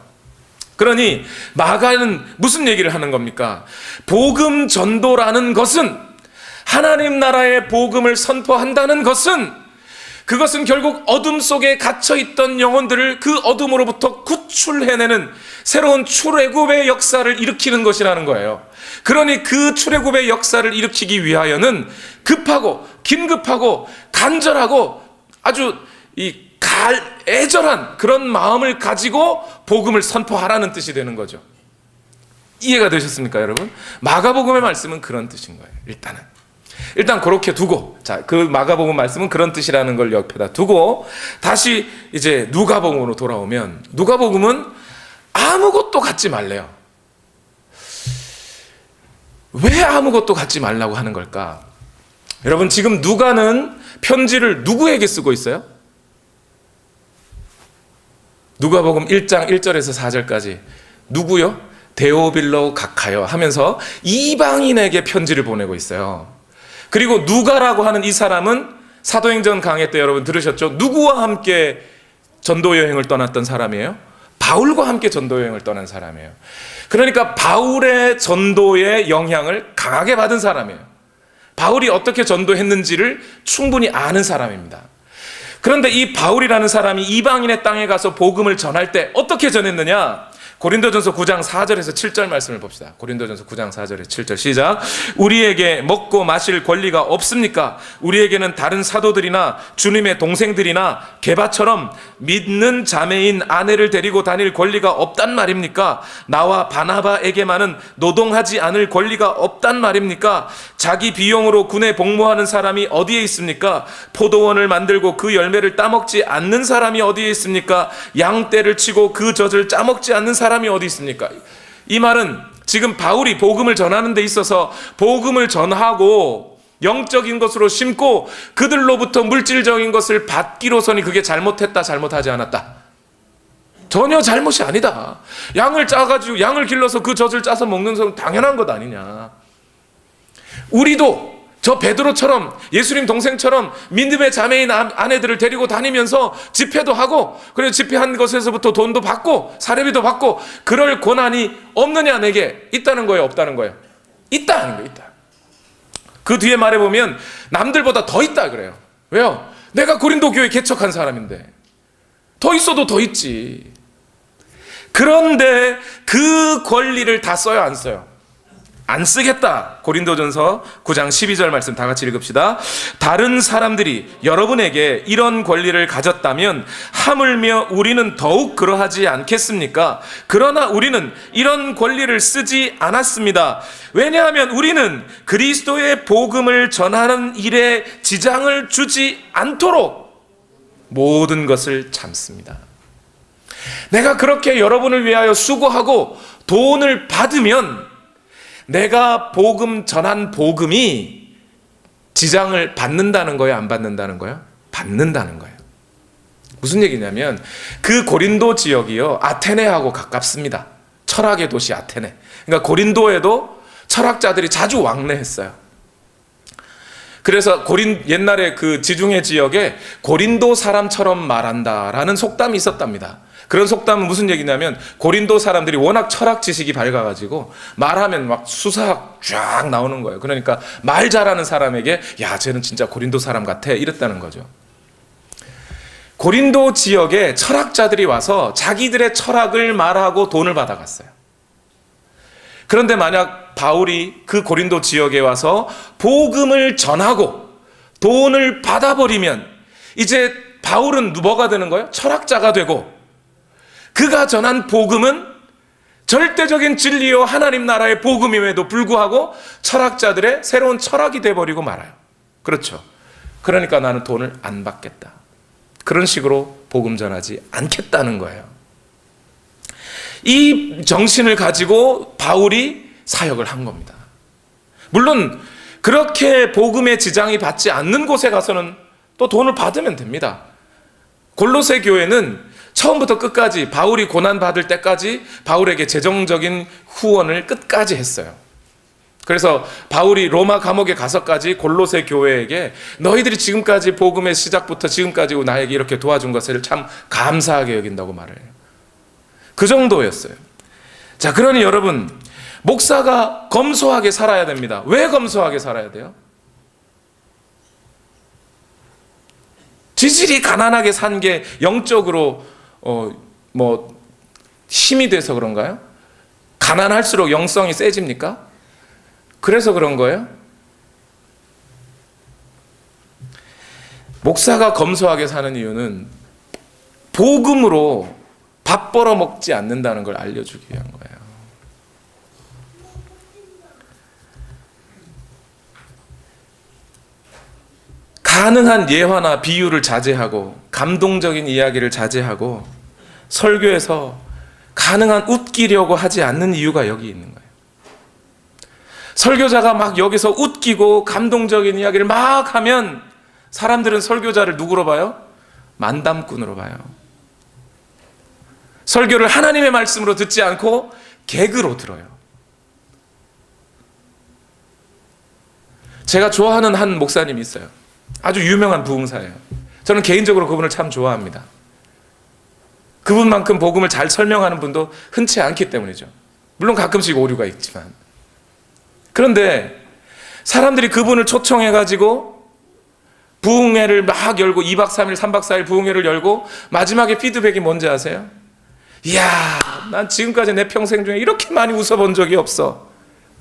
그러니 마가는 무슨 얘기를 하는 겁니까? 복음 전도라는 것은, 하나님 나라의 복음을 선포한다는 것은, 그것은 결국 어둠 속에 갇혀있던 영혼들을 그 어둠으로부터 구출해내는 새로운 출애굽의 역사를 일으키는 것이라는 거예요. 그러니 그 출애굽의 역사를 일으키기 위하여는 급하고 긴급하고 간절하고 아주 애절한 그런 마음을 가지고 복음을 선포하라는 뜻이 되는 거죠. 이해가 되셨습니까, 여러분? 마가복음의 말씀은 그런 뜻인 거예요. 일단 그렇게 두고, 자, 그 마가복음 말씀은 그런 뜻이라는 걸 옆에다 두고 다시 이제 누가복음으로 돌아오면, 누가복음은 아무것도 갖지 말래요. 왜 아무것도 갖지 말라고 하는 걸까? 여러분, 지금 누가는 편지를 누구에게 쓰고 있어요? 누가복음 1장 1절에서 4절까지 누구요? 데오빌로 각하여 하면서 이방인에게 편지를 보내고 있어요. 그리고 누가라고 하는 이 사람은 사도행전 강해 때 여러분 들으셨죠? 누구와 함께 전도 여행을 떠났던 사람이에요? 바울과 함께 전도 여행을 떠난 사람이에요. 그러니까 바울의 전도의 영향을 강하게 받은 사람이에요. 바울이 어떻게 전도했는지를 충분히 아는 사람입니다. 그런데 이 바울이라는 사람이 이방인의 땅에 가서 복음을 전할 때 어떻게 전했느냐? 고린도전서 9장 4절에서 7절 말씀을 봅시다. 고린도전서 9장 4절에서 7절 시작. 우리에게 먹고 마실 권리가 없습니까? 우리에게는 다른 사도들이나 주님의 동생들이나 게바처럼 믿는 자매인 아내를 데리고 다닐 권리가 없단 말입니까? 나와 바나바에게만은 노동하지 않을 권리가 없단 말입니까? 자기 비용으로 군에 복무하는 사람이 어디에 있습니까? 포도원을 만들고 그 열매를 따먹지 않는 사람이 어디에 있습니까? 양떼를 치고 그 젖을 짜먹지 않는 사람이 어디 있습니까? 이 말은 지금 바울이 복음을 전하는 데 있어서 복음을 전하고 영적인 것으로 심고 그들로부터 물질적인 것을 받기로서니 그게 잘못했다, 잘못하지 않았다? 전혀 잘못이 아니다. 양을 짜가지고 양을 길러서 그 젖을 짜서 먹는 것은 당연한 것 아니냐. 우리도 저 베드로처럼, 예수님 동생처럼 믿음의 자매인 아내들을 데리고 다니면서 집회도 하고, 그리고 집회한 것에서부터 돈도 받고 사례비도 받고 그럴 권한이 없느냐? 내게 있다는 거예요, 없다는 거예요? 있다는 거예요. 있다. 그 뒤에 말해보면 남들보다 더 있다 그래요. 왜요? 내가 고린도 교회 개척한 사람인데 더 있어도 더 있지. 그런데 그 권리를 다 써요, 안 써요? 안 쓰겠다. 고린도전서 9장 12절 말씀 다 같이 읽읍시다. 다른 사람들이 여러분에게 이런 권리를 가졌다면 하물며 우리는 더욱 그러하지 않겠습니까? 그러나 우리는 이런 권리를 쓰지 않았습니다. 왜냐하면 우리는 그리스도의 복음을 전하는 일에 지장을 주지 않도록 모든 것을 참습니다. 내가 그렇게 여러분을 위하여 수고하고 돈을 받으면 내가 복음 전한 복음이 지장을 받는다는 거예요, 안 받는다는 거예요? 받는다는 거예요. 무슨 얘기냐면 그 고린도 지역이요, 아테네하고 가깝습니다. 철학의 도시 아테네. 그러니까 고린도에도 철학자들이 자주 왕래했어요. 그래서 옛날에 그 지중해 지역에 고린도 사람처럼 말한다라는 속담이 있었답니다. 그런 속담은 무슨 얘기냐면 고린도 사람들이 워낙 철학 지식이 밝아가지고 말하면 막 수사학 쫙 나오는 거예요. 그러니까 말 잘하는 사람에게 야, 쟤는 진짜 고린도 사람 같아, 이랬다는 거죠. 고린도 지역에 철학자들이 와서 자기들의 철학을 말하고 돈을 받아갔어요. 그런데 만약 바울이 그 고린도 지역에 와서 복음을 전하고 돈을 받아버리면 이제 바울은 뭐가 되는 거예요? 철학자가 되고, 그가 전한 복음은 절대적인 진리요 하나님 나라의 복음임에도 불구하고 철학자들의 새로운 철학이 돼버리고 말아요. 그렇죠. 그러니까 나는 돈을 안 받겠다. 그런 식으로 복음 전하지 않겠다는 거예요. 이 정신을 가지고 바울이 사역을 한 겁니다. 물론 그렇게 복음의 지장이 받지 않는 곳에 가서는 또 돈을 받으면 됩니다. 골로새 교회는 처음부터 끝까지 바울이 고난받을 때까지 바울에게 재정적인 후원을 끝까지 했어요. 그래서 바울이 로마 감옥에 가서까지 골로새 교회에게 너희들이 지금까지 복음의 시작부터 지금까지 나에게 이렇게 도와준 것을 참 감사하게 여긴다고 말을 해요. 그 정도였어요. 자, 그러니 여러분, 목사가 검소하게 살아야 됩니다. 왜 검소하게 살아야 돼요? 지질이 가난하게 산 게 영적으로 힘이 돼서 그런가요? 가난할수록 영성이 세집니까? 그래서 그런 거예요? 목사가 검소하게 사는 이유는 복음으로 밥 벌어 먹지 않는다는 걸 알려주기 위한 거예요. 가능한 예화나 비유를 자제하고 감동적인 이야기를 자제하고 설교에서 가능한 웃기려고 하지 않는 이유가 여기 있는 거예요. 설교자가 막 여기서 웃기고 감동적인 이야기를 막 하면 사람들은 설교자를 누구로 봐요? 만담꾼으로 봐요. 설교를 하나님의 말씀으로 듣지 않고 개그로 들어요. 제가 좋아하는 한 목사님이 있어요. 아주 유명한 부흥사예요. 저는 개인적으로 그분을 참 좋아합니다. 그분만큼 복음을 잘 설명하는 분도 흔치 않기 때문이죠. 물론 가끔씩 오류가 있지만. 그런데 사람들이 그분을 초청해가지고 부흥회를 막 열고 2박 3일, 3박 4일 부흥회를 열고 마지막에 피드백이 뭔지 아세요? 이야, 난 지금까지 내 평생 중에 이렇게 많이 웃어본 적이 없어.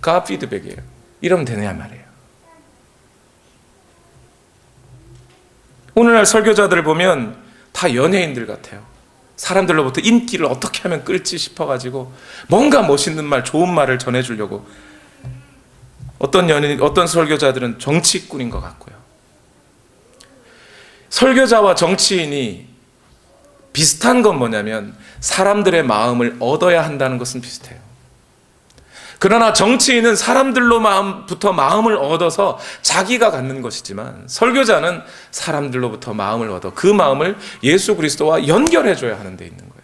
가 피드백이에요. 이러면 되냐 말이에요. 오늘날 설교자들을 보면 다 연예인들 같아요. 사람들로부터 인기를 어떻게 하면 끌지 싶어가지고 뭔가 멋있는 말, 좋은 말을 전해주려고. 어떤 설교자들은 정치꾼인 것 같고요. 설교자와 정치인이 비슷한 건 뭐냐면 사람들의 마음을 얻어야 한다는 것은 비슷해요. 그러나 정치인은 사람들로부터 마음을 얻어서 자기가 갖는 것이지만 설교자는 사람들로부터 마음을 얻어 그 마음을 예수 그리스도와 연결해줘야 하는 데 있는 거예요.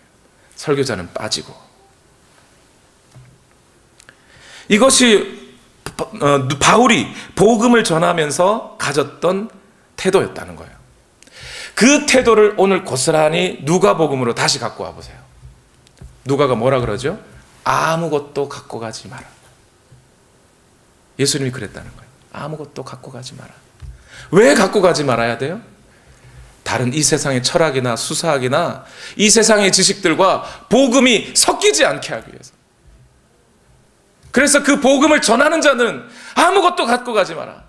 설교자는 빠지고. 이것이 바울이 복음을 전하면서 가졌던 태도였다는 거예요. 그 태도를 오늘 고스란히 누가복음으로 다시 갖고 와보세요. 누가가 뭐라 그러죠? 아무것도 갖고 가지 마라. 예수님이 그랬다는 거예요. 아무것도 갖고 가지 마라. 왜 갖고 가지 말아야 돼요? 다른 이 세상의 철학이나 수사학이나 이 세상의 지식들과 복음이 섞이지 않게 하기 위해서. 그래서 그 복음을 전하는 자는 아무것도 갖고 가지 마라.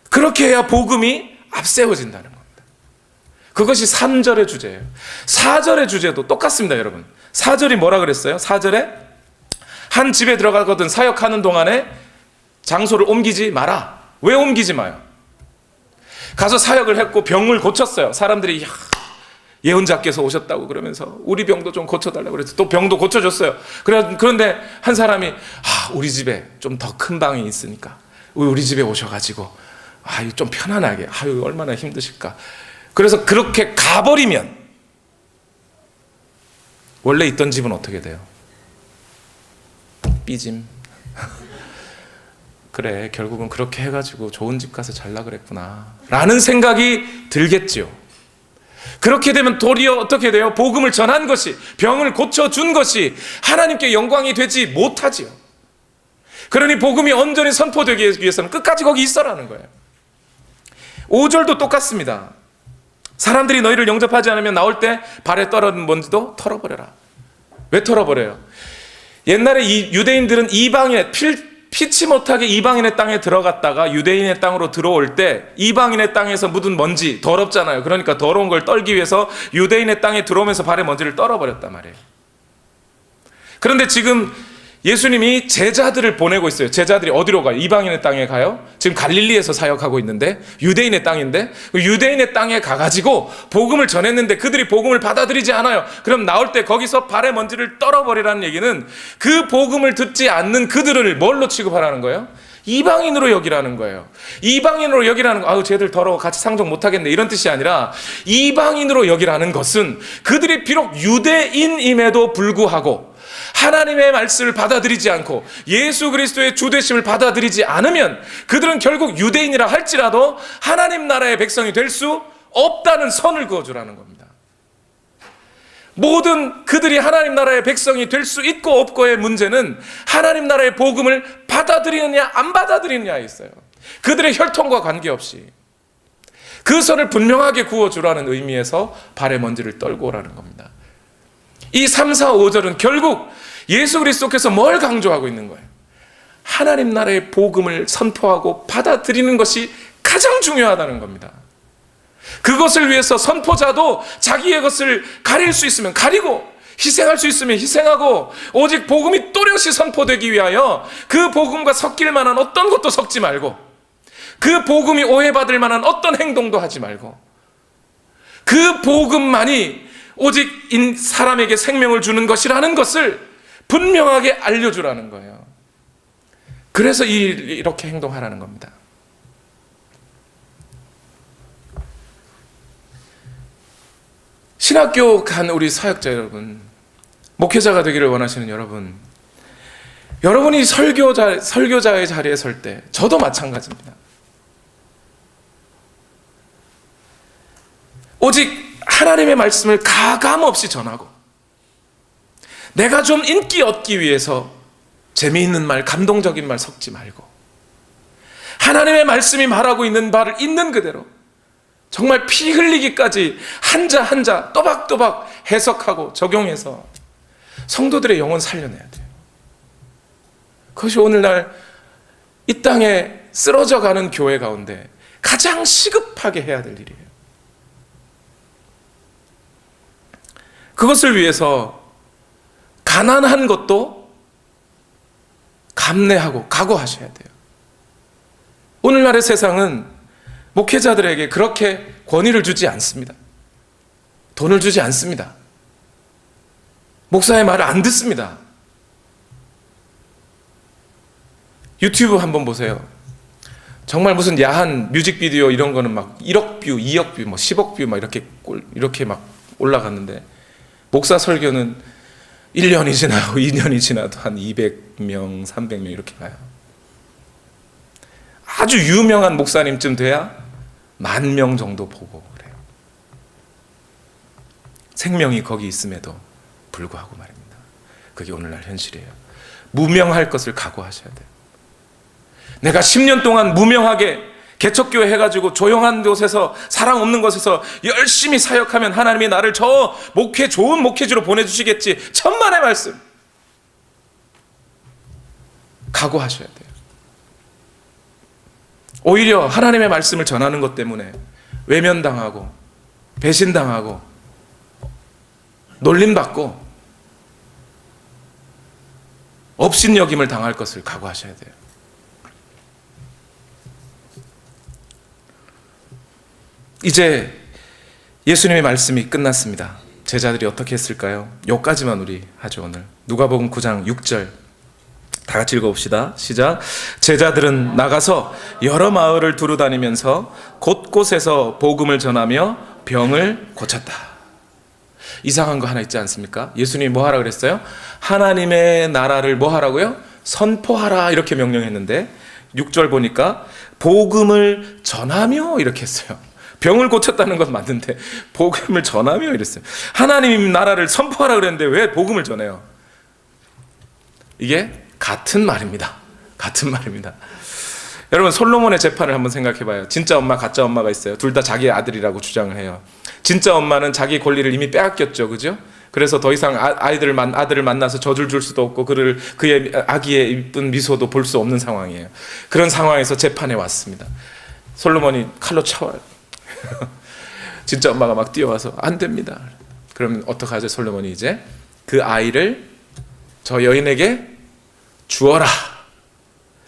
그렇게 해야 복음이 앞세워진다는 겁니다. 그것이 3절의 주제예요. 4절의 주제도 똑같습니다, 여러분. 4절이 뭐라 그랬어요? 4절에 한 집에 들어가거든 사역하는 동안에 장소를 옮기지 마라. 왜 옮기지 마요? 가서 사역을 했고 병을 고쳤어요. 사람들이 예언자께서 오셨다고 그러면서 우리 병도 좀 고쳐달라고 그래서 또 병도 고쳐줬어요. 그런데 한 사람이 우리 집에 좀 더 큰 방이 있으니까 우리 집에 오셔가지고 좀 편안하게 얼마나 힘드실까. 그래서 그렇게 가버리면 원래 있던 집은 어떻게 돼요? 삐짐. 그래, 결국은 그렇게 해가지고 좋은 집 가서 잘라 그랬구나 라는 생각이 들겠지요. 그렇게 되면 도리어 어떻게 돼요? 복음을 전한 것이, 병을 고쳐준 것이 하나님께 영광이 되지 못하지요. 그러니 복음이 온전히 선포되기 위해서는 끝까지 거기 있어라는 거예요. 5절도 똑같습니다. 사람들이 너희를 영접하지 않으면 나올 때 발에 떨어진 먼지도 털어버려라. 왜 털어버려요? 옛날에 이 유대인들은 이방인의 피치 못하게 이방인의 땅에 들어갔다가 유대인의 땅으로 들어올 때 이방인의 땅에서 묻은 먼지 더럽잖아요. 그러니까 더러운 걸 떨기 위해서 유대인의 땅에 들어오면서 발에 먼지를 떨어버렸단 말이에요. 그런데 지금 예수님이 제자들을 보내고 있어요. 제자들이 어디로 가요? 이방인의 땅에 가요? 지금 갈릴리에서 사역하고 있는데 유대인의 땅인데 유대인의 땅에 가가지고 복음을 전했는데 그들이 복음을 받아들이지 않아요. 그럼 나올 때 거기서 발에 먼지를 떨어버리라는 얘기는 그 복음을 듣지 않는 그들을 뭘로 취급하라는 거예요? 이방인으로 여기라는 거예요. 이방인으로 여기라는 거, 쟤들 더러워 같이 상종 못하겠네 이런 뜻이 아니라 이방인으로 여기라는 것은 그들이 비록 유대인임에도 불구하고 하나님의 말씀을 받아들이지 않고 예수 그리스도의 주되심을 받아들이지 않으면 그들은 결국 유대인이라 할지라도 하나님 나라의 백성이 될 수 없다는 선을 그어주라는 겁니다. 모든 그들이 하나님 나라의 백성이 될 수 있고 없고의 문제는 하나님 나라의 복음을 받아들이느냐 안 받아들이느냐에 있어요. 그들의 혈통과 관계없이 그 선을 분명하게 그어주라는 의미에서 발의 먼지를 떨고 오라는 겁니다. 이 3, 4, 5절은 결국 예수 그리스도께서 뭘 강조하고 있는 거예요? 하나님 나라의 복음을 선포하고 받아들이는 것이 가장 중요하다는 겁니다. 그것을 위해서 선포자도 자기의 것을 가릴 수 있으면 가리고 희생할 수 있으면 희생하고 오직 복음이 또렷이 선포되기 위하여 그 복음과 섞일 만한 어떤 것도 섞지 말고 그 복음이 오해받을 만한 어떤 행동도 하지 말고 그 복음만이 오직 사람에게 생명을 주는 것이라는 것을 분명하게 알려주라는 거예요. 그래서 이렇게 행동하라는 겁니다. 신학교 간 우리 사역자 여러분, 목회자가 되기를 원하시는 여러분, 여러분이 설교자의 자리에 설 때 저도 마찬가지입니다. 오직 하나님의 말씀을 가감없이 전하고 내가 좀 인기 얻기 위해서 재미있는 말, 감동적인 말 섞지 말고 하나님의 말씀이 말하고 있는 바를 있는 그대로 정말 피 흘리기까지 한자 한자 또박또박 해석하고 적용해서 성도들의 영혼 살려내야 돼요. 그것이 오늘날 이 땅에 쓰러져가는 교회 가운데 가장 시급하게 해야 될 일이에요. 그것을 위해서 가난한 것도 감내하고 각오하셔야 돼요. 오늘날의 세상은 목회자들에게 그렇게 권위를 주지 않습니다. 돈을 주지 않습니다. 목사의 말을 안 듣습니다. 유튜브 한번 보세요. 정말 무슨 야한 뮤직비디오 이런 거는 막 1억 뷰, 2억 뷰, 10억 뷰 막 이렇게 막 올라갔는데 목사 설교는 1년이 지나고 2년이 지나도 한 200명, 300명 이렇게 가요. 아주 유명한 목사님쯤 돼야 10,000명 정도 보고 그래요. 생명이 거기 있음에도 불구하고 말입니다. 그게 오늘날 현실이에요. 무명할 것을 각오하셔야 돼요. 내가 10년 동안 무명하게 개척교회 해가지고 조용한 곳에서, 사랑 없는 곳에서 열심히 사역하면 하나님이 나를 저 좋은 목회지로 보내주시겠지. 천만의 말씀. 각오하셔야 돼요. 오히려 하나님의 말씀을 전하는 것 때문에 외면당하고 배신당하고 놀림받고 업신여김을 당할 것을 각오하셔야 돼요. 이제 예수님의 말씀이 끝났습니다. 제자들이 어떻게 했을까요? 요까지만 우리 하죠. 오늘 누가복음 9장 6절 다 같이 읽어봅시다. 시작. 제자들은 나가서 여러 마을을 두루다니면서 곳곳에서 복음을 전하며 병을 고쳤다. 이상한 거 하나 있지 않습니까? 예수님이 뭐 하라 그랬어요? 하나님의 나라를 뭐 하라고요? 선포하라 이렇게 명령했는데 6절 보니까 복음을 전하며 이렇게 했어요. 병을 고쳤다는 건 맞는데 복음을 전하며 이랬어요. 하나님 나라를 선포하라 그랬는데 왜 복음을 전해요? 이게 같은 말입니다. 같은 말입니다. 여러분, 솔로몬의 재판을 한번 생각해 봐요. 진짜 엄마, 가짜 엄마가 있어요. 둘 다 자기 아들이라고 주장을 해요. 진짜 엄마는 자기 권리를 이미 빼앗겼죠. 그죠? 그래서 더 이상 아들을 만나서 젖을 줄 수도 없고 그의 아기의 이쁜 미소도 볼 수 없는 상황이에요. 그런 상황에서 재판에 왔습니다. 솔로몬이 칼로 쳐와요. 진짜 엄마가 막 뛰어와서 안 됩니다. 그럼 어떡하죠? 솔로몬이 이제 그 아이를 저 여인에게 주어라.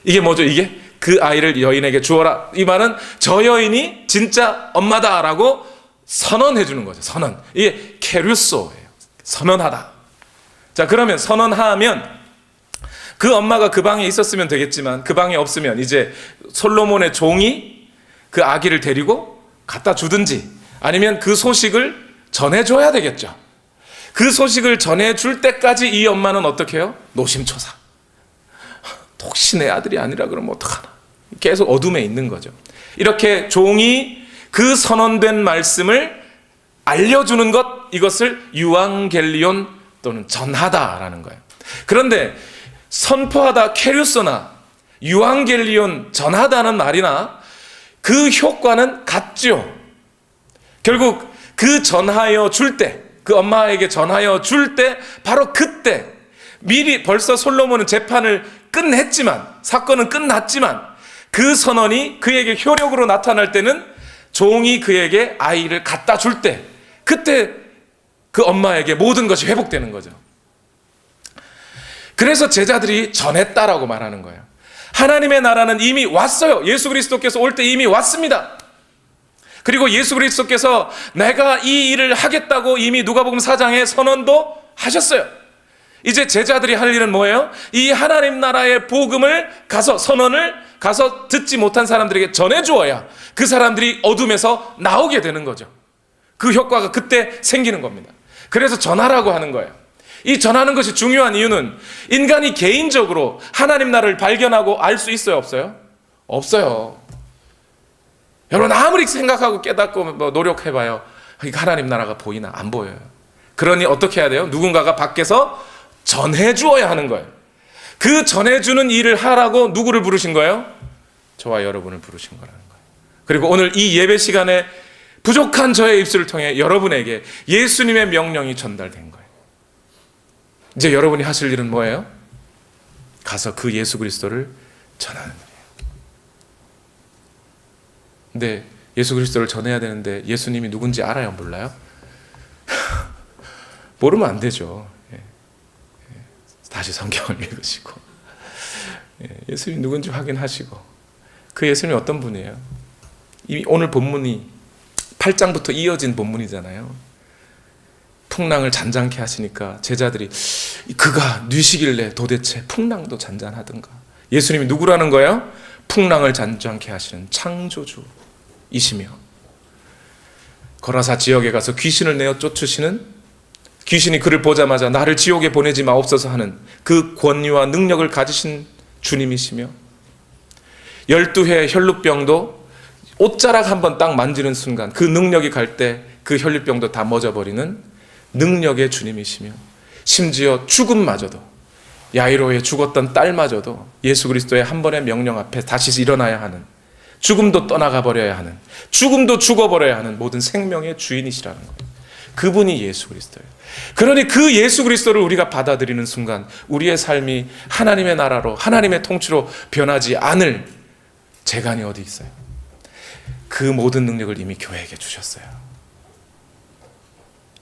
이게 뭐죠? 이게 그 아이를 여인에게 주어라. 이 말은 저 여인이 진짜 엄마다라고 선언해 주는 거죠. 선언. 이게 케루소예요. 선언하다. 자, 그러면 선언하면 그 엄마가 그 방에 있었으면 되겠지만 그 방에 없으면 이제 솔로몬의 종이 그 아기를 데리고 갖다 주든지 아니면 그 소식을 전해줘야 되겠죠. 그 소식을 전해줄 때까지 이 엄마는 어떻게 해요? 노심초사. 혹시 내 아들이 아니라 그러면 어떡하나. 계속 어둠에 있는 거죠. 이렇게 종이 그 선언된 말씀을 알려주는 것, 이것을 유앙겔리온 또는 전하다라는 거예요. 그런데 선포하다, 케류소나 유앙겔리온 전하다는 말이나 그 효과는 같죠. 결국 그 전하여 줄 때, 그 엄마에게 전하여 줄 때, 바로 그때 미리 벌써 솔로몬은 재판을 끝냈지만, 사건은 끝났지만 그 선언이 그에게 효력으로 나타날 때는 종이 그에게 아이를 갖다 줄 때, 그때 그 엄마에게 모든 것이 회복되는 거죠. 그래서 제자들이 전했다라고 말하는 거예요. 하나님의 나라는 이미 왔어요. 예수 그리스도께서 올 때 이미 왔습니다. 그리고 예수 그리스도께서 내가 이 일을 하겠다고 이미 누가복음 4장에 선언도 하셨어요. 이제 제자들이 할 일은 뭐예요? 이 하나님 나라의 복음을 선언을 가서 듣지 못한 사람들에게 전해주어야 그 사람들이 어둠에서 나오게 되는 거죠. 그 효과가 그때 생기는 겁니다. 그래서 전하라고 하는 거예요. 이 전하는 것이 중요한 이유는 인간이 개인적으로 하나님 나라를 발견하고 알 수 있어요, 없어요? 없어요. 여러분, 아무리 생각하고 깨닫고 노력해봐요. 하나님 나라가 보이나? 안 보여요. 그러니 어떻게 해야 돼요? 누군가가 밖에서 전해주어야 하는 거예요. 그 전해주는 일을 하라고 누구를 부르신 거예요? 저와 여러분을 부르신 거라는 거예요. 그리고 오늘 이 예배 시간에 부족한 저의 입술을 통해 여러분에게 예수님의 명령이 전달된 거예요. 이제 여러분이 하실 일은 뭐예요? 가서 그 예수 그리스도를 전하는 일이에요. 근데 예수 그리스도를 전해야 되는데 예수님이 누군지 알아요? 몰라요? 모르면 안 되죠. 다시 성경을 읽으시고 예수님이 누군지 확인하시고, 그 예수님이 어떤 분이에요? 이미 오늘 본문이 8장부터 이어진 본문이잖아요. 풍랑을 잔잔케 하시니까 제자들이 그가 뉘시길래 도대체 풍랑도 잔잔하던가. 예수님이 누구라는 거예요? 풍랑을 잔잔케 하시는 창조주이시며 거라사 지역에 가서 귀신을 내어 쫓으시는 귀신이 그를 보자마자 나를 지옥에 보내지 마옵소서 하는 그 권위와 능력을 가지신 주님이시며, 12회 혈루병도 옷자락 한번 딱 만지는 순간 그 능력이 갈 때 그 혈루병도 다 멎어버리는 능력의 주님이시며, 심지어 죽음마저도, 야이로의 죽었던 딸마저도 예수 그리스도의 한 번의 명령 앞에 다시 일어나야 하는, 죽음도 떠나가 버려야 하는, 죽음도 죽어버려야 하는 모든 생명의 주인이시라는 거예요. 그분이 예수 그리스도예요. 그러니 그 예수 그리스도를 우리가 받아들이는 순간 우리의 삶이 하나님의 나라로, 하나님의 통치로 변하지 않을 재간이 어디 있어요? 그 모든 능력을 이미 교회에게 주셨어요.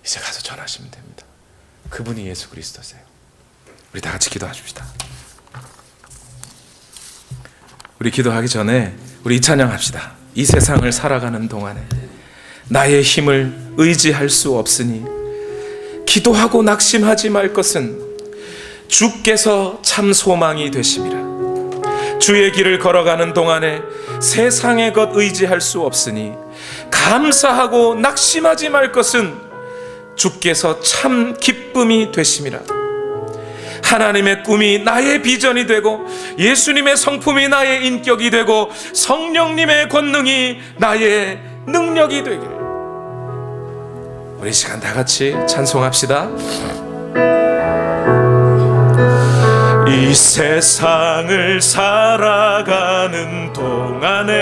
이제 가서 전하시면 됩니다. 그분이 예수 그리스도세요. 우리 다 같이 기도하십시다. 우리 기도하기 전에 우리 이 찬양합시다. 이 세상을 살아가는 동안에 나의 힘을 의지할 수 없으니 기도하고 낙심하지 말 것은 주께서 참 소망이 되심이라. 주의 길을 걸어가는 동안에 세상의 것 의지할 수 없으니 감사하고 낙심하지 말 것은 주께서 참 기쁨이 되심이라. 하나님의 꿈이 나의 비전이 되고, 예수님의 성품이 나의 인격이 되고, 성령님의 권능이 나의 능력이 되기를. 우리 이 시간 다 같이 찬송합시다. 이 세상을 살아가는 동안에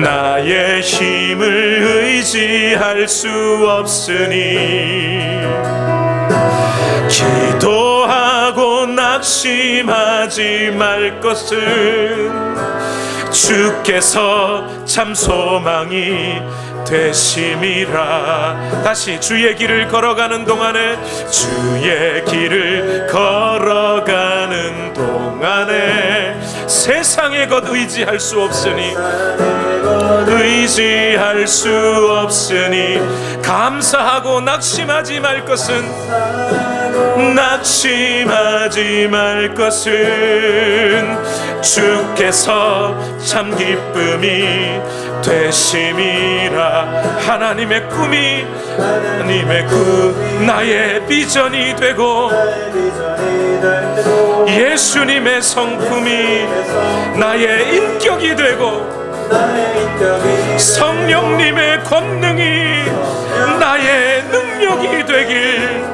나의 힘을 의지할 수 없으니 기도하고 낙심하지 말 것은 주께서 참 소망이 되심이라. 다시 주의 길을 걸어가는 동안에, 주의 길을 걸어가는 동안에 세상의 것 의지할 수 없으니, 의지할 수 없으니 감사하고 낙심하지 말 것은, 낙심하지 말 것은 주께서 참 기쁨이 되심이라. 하나님의 꿈이, 하나님의 꿈 나의 비전이 되고, 예수님의 성품이 나의 인격이 되고, 성령님의 권능이 나의 능력이 되길,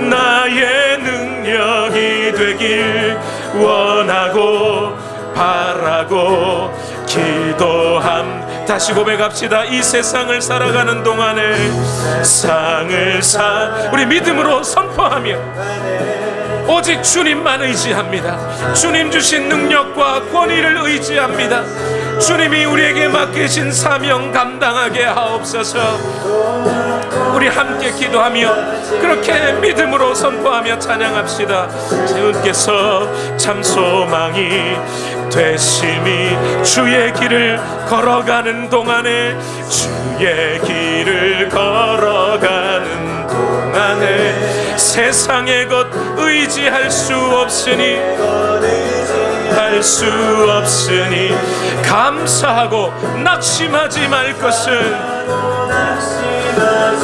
나의 능력이 되길 원하고 바라고 기도함. 다시 고백합시다. 이 세상을 살아가는 동안에 우리 믿음으로 선포하며 오직 주님만 의지합니다. 주님 주신 능력과 권위를 의지합니다. 주님이 우리에게 맡기신 사명 감당하게 하옵소서. 우리 함께 기도하며 그렇게 믿음으로 선포하며 찬양합시다. 주께서 참 소망이 되심이. 주의 길을 걸어가는 동안에, 주의 길을 걸어가는 동안에 세상의 것 의지할 수 없으니, 할 수 없으니 감사하고 낙심하지 말 것은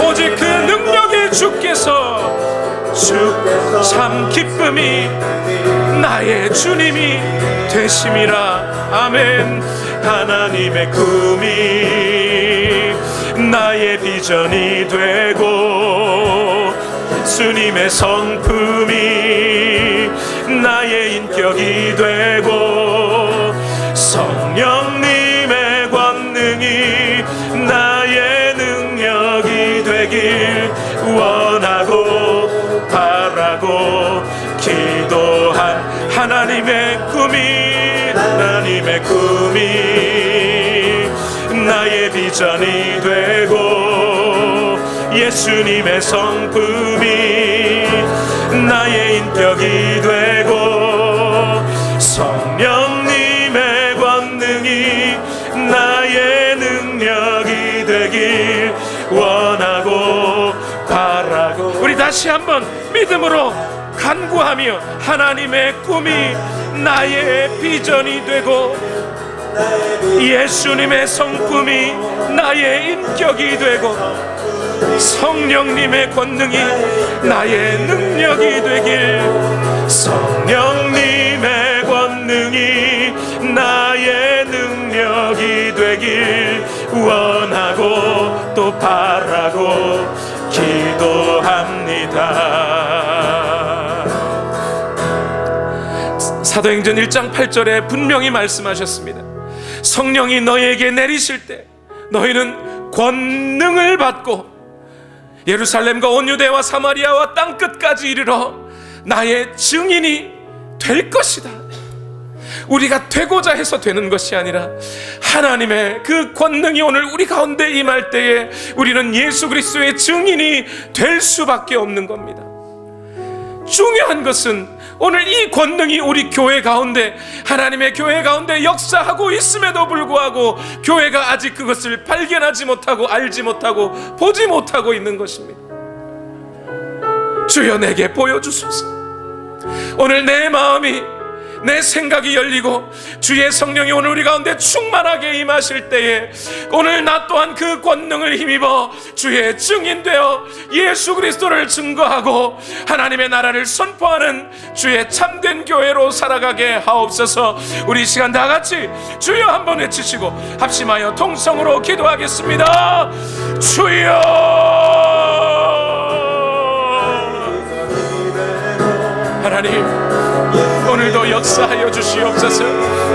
오직 그 능력의 주께서 참 기쁨이 나의 주님이 되심이라. 아멘. 하나님의 꿈이 나의 비전이 되고, 주님의 성품이 나의 인격이 되고, 성령님의 권능이 나의 능력이 되길 원하고 바라고 기도한 하나님의 꿈이, 하나님의 꿈이 나의 비전이 되고, 예수님의 성품이 나의 인격이 되고, 성령님의 권능이 나의 능력이 되길 원하고 바라고. 우리 다시 한번 믿음으로 간구하며 하나님의 꿈이 나의 비전이 되고, 예수님의 성품이 나의 인격이 되고, 성령님의 권능이 나의 능력이 되길, 성령님의 권능이 나의 능력이 되길 원하고 또 바라고 기도합니다. 사도행전 1장 8절에 분명히 말씀하셨습니다. 성령이 너희에게 내리실 때 너희는 권능을 받고 예루살렘과 온 유대와 사마리아와 땅끝까지 이르러 나의 증인이 될 것이다. 우리가 되고자 해서 되는 것이 아니라 하나님의 그 권능이 오늘 우리 가운데 임할 때에 우리는 예수 그리스도의 증인이 될 수밖에 없는 겁니다. 중요한 것은 오늘 이 권능이 우리 교회 가운데, 하나님의 교회 가운데 역사하고 있음에도 불구하고 교회가 아직 그것을 발견하지 못하고 알지 못하고 보지 못하고 있는 것입니다. 주여 내게 보여주소서. 오늘 내 마음이, 내 생각이 열리고 주의 성령이 오늘 우리 가운데 충만하게 임하실 때에 오늘 나 또한 그 권능을 힘입어 주의 증인되어 예수 그리스도를 증거하고 하나님의 나라를 선포하는 주의 참된 교회로 살아가게 하옵소서. 우리 이 시간 다 같이 주여 한번 외치시고 합심하여 통성으로 기도하겠습니다. 주여, 하나님 오늘도 역사하여 주시옵소서.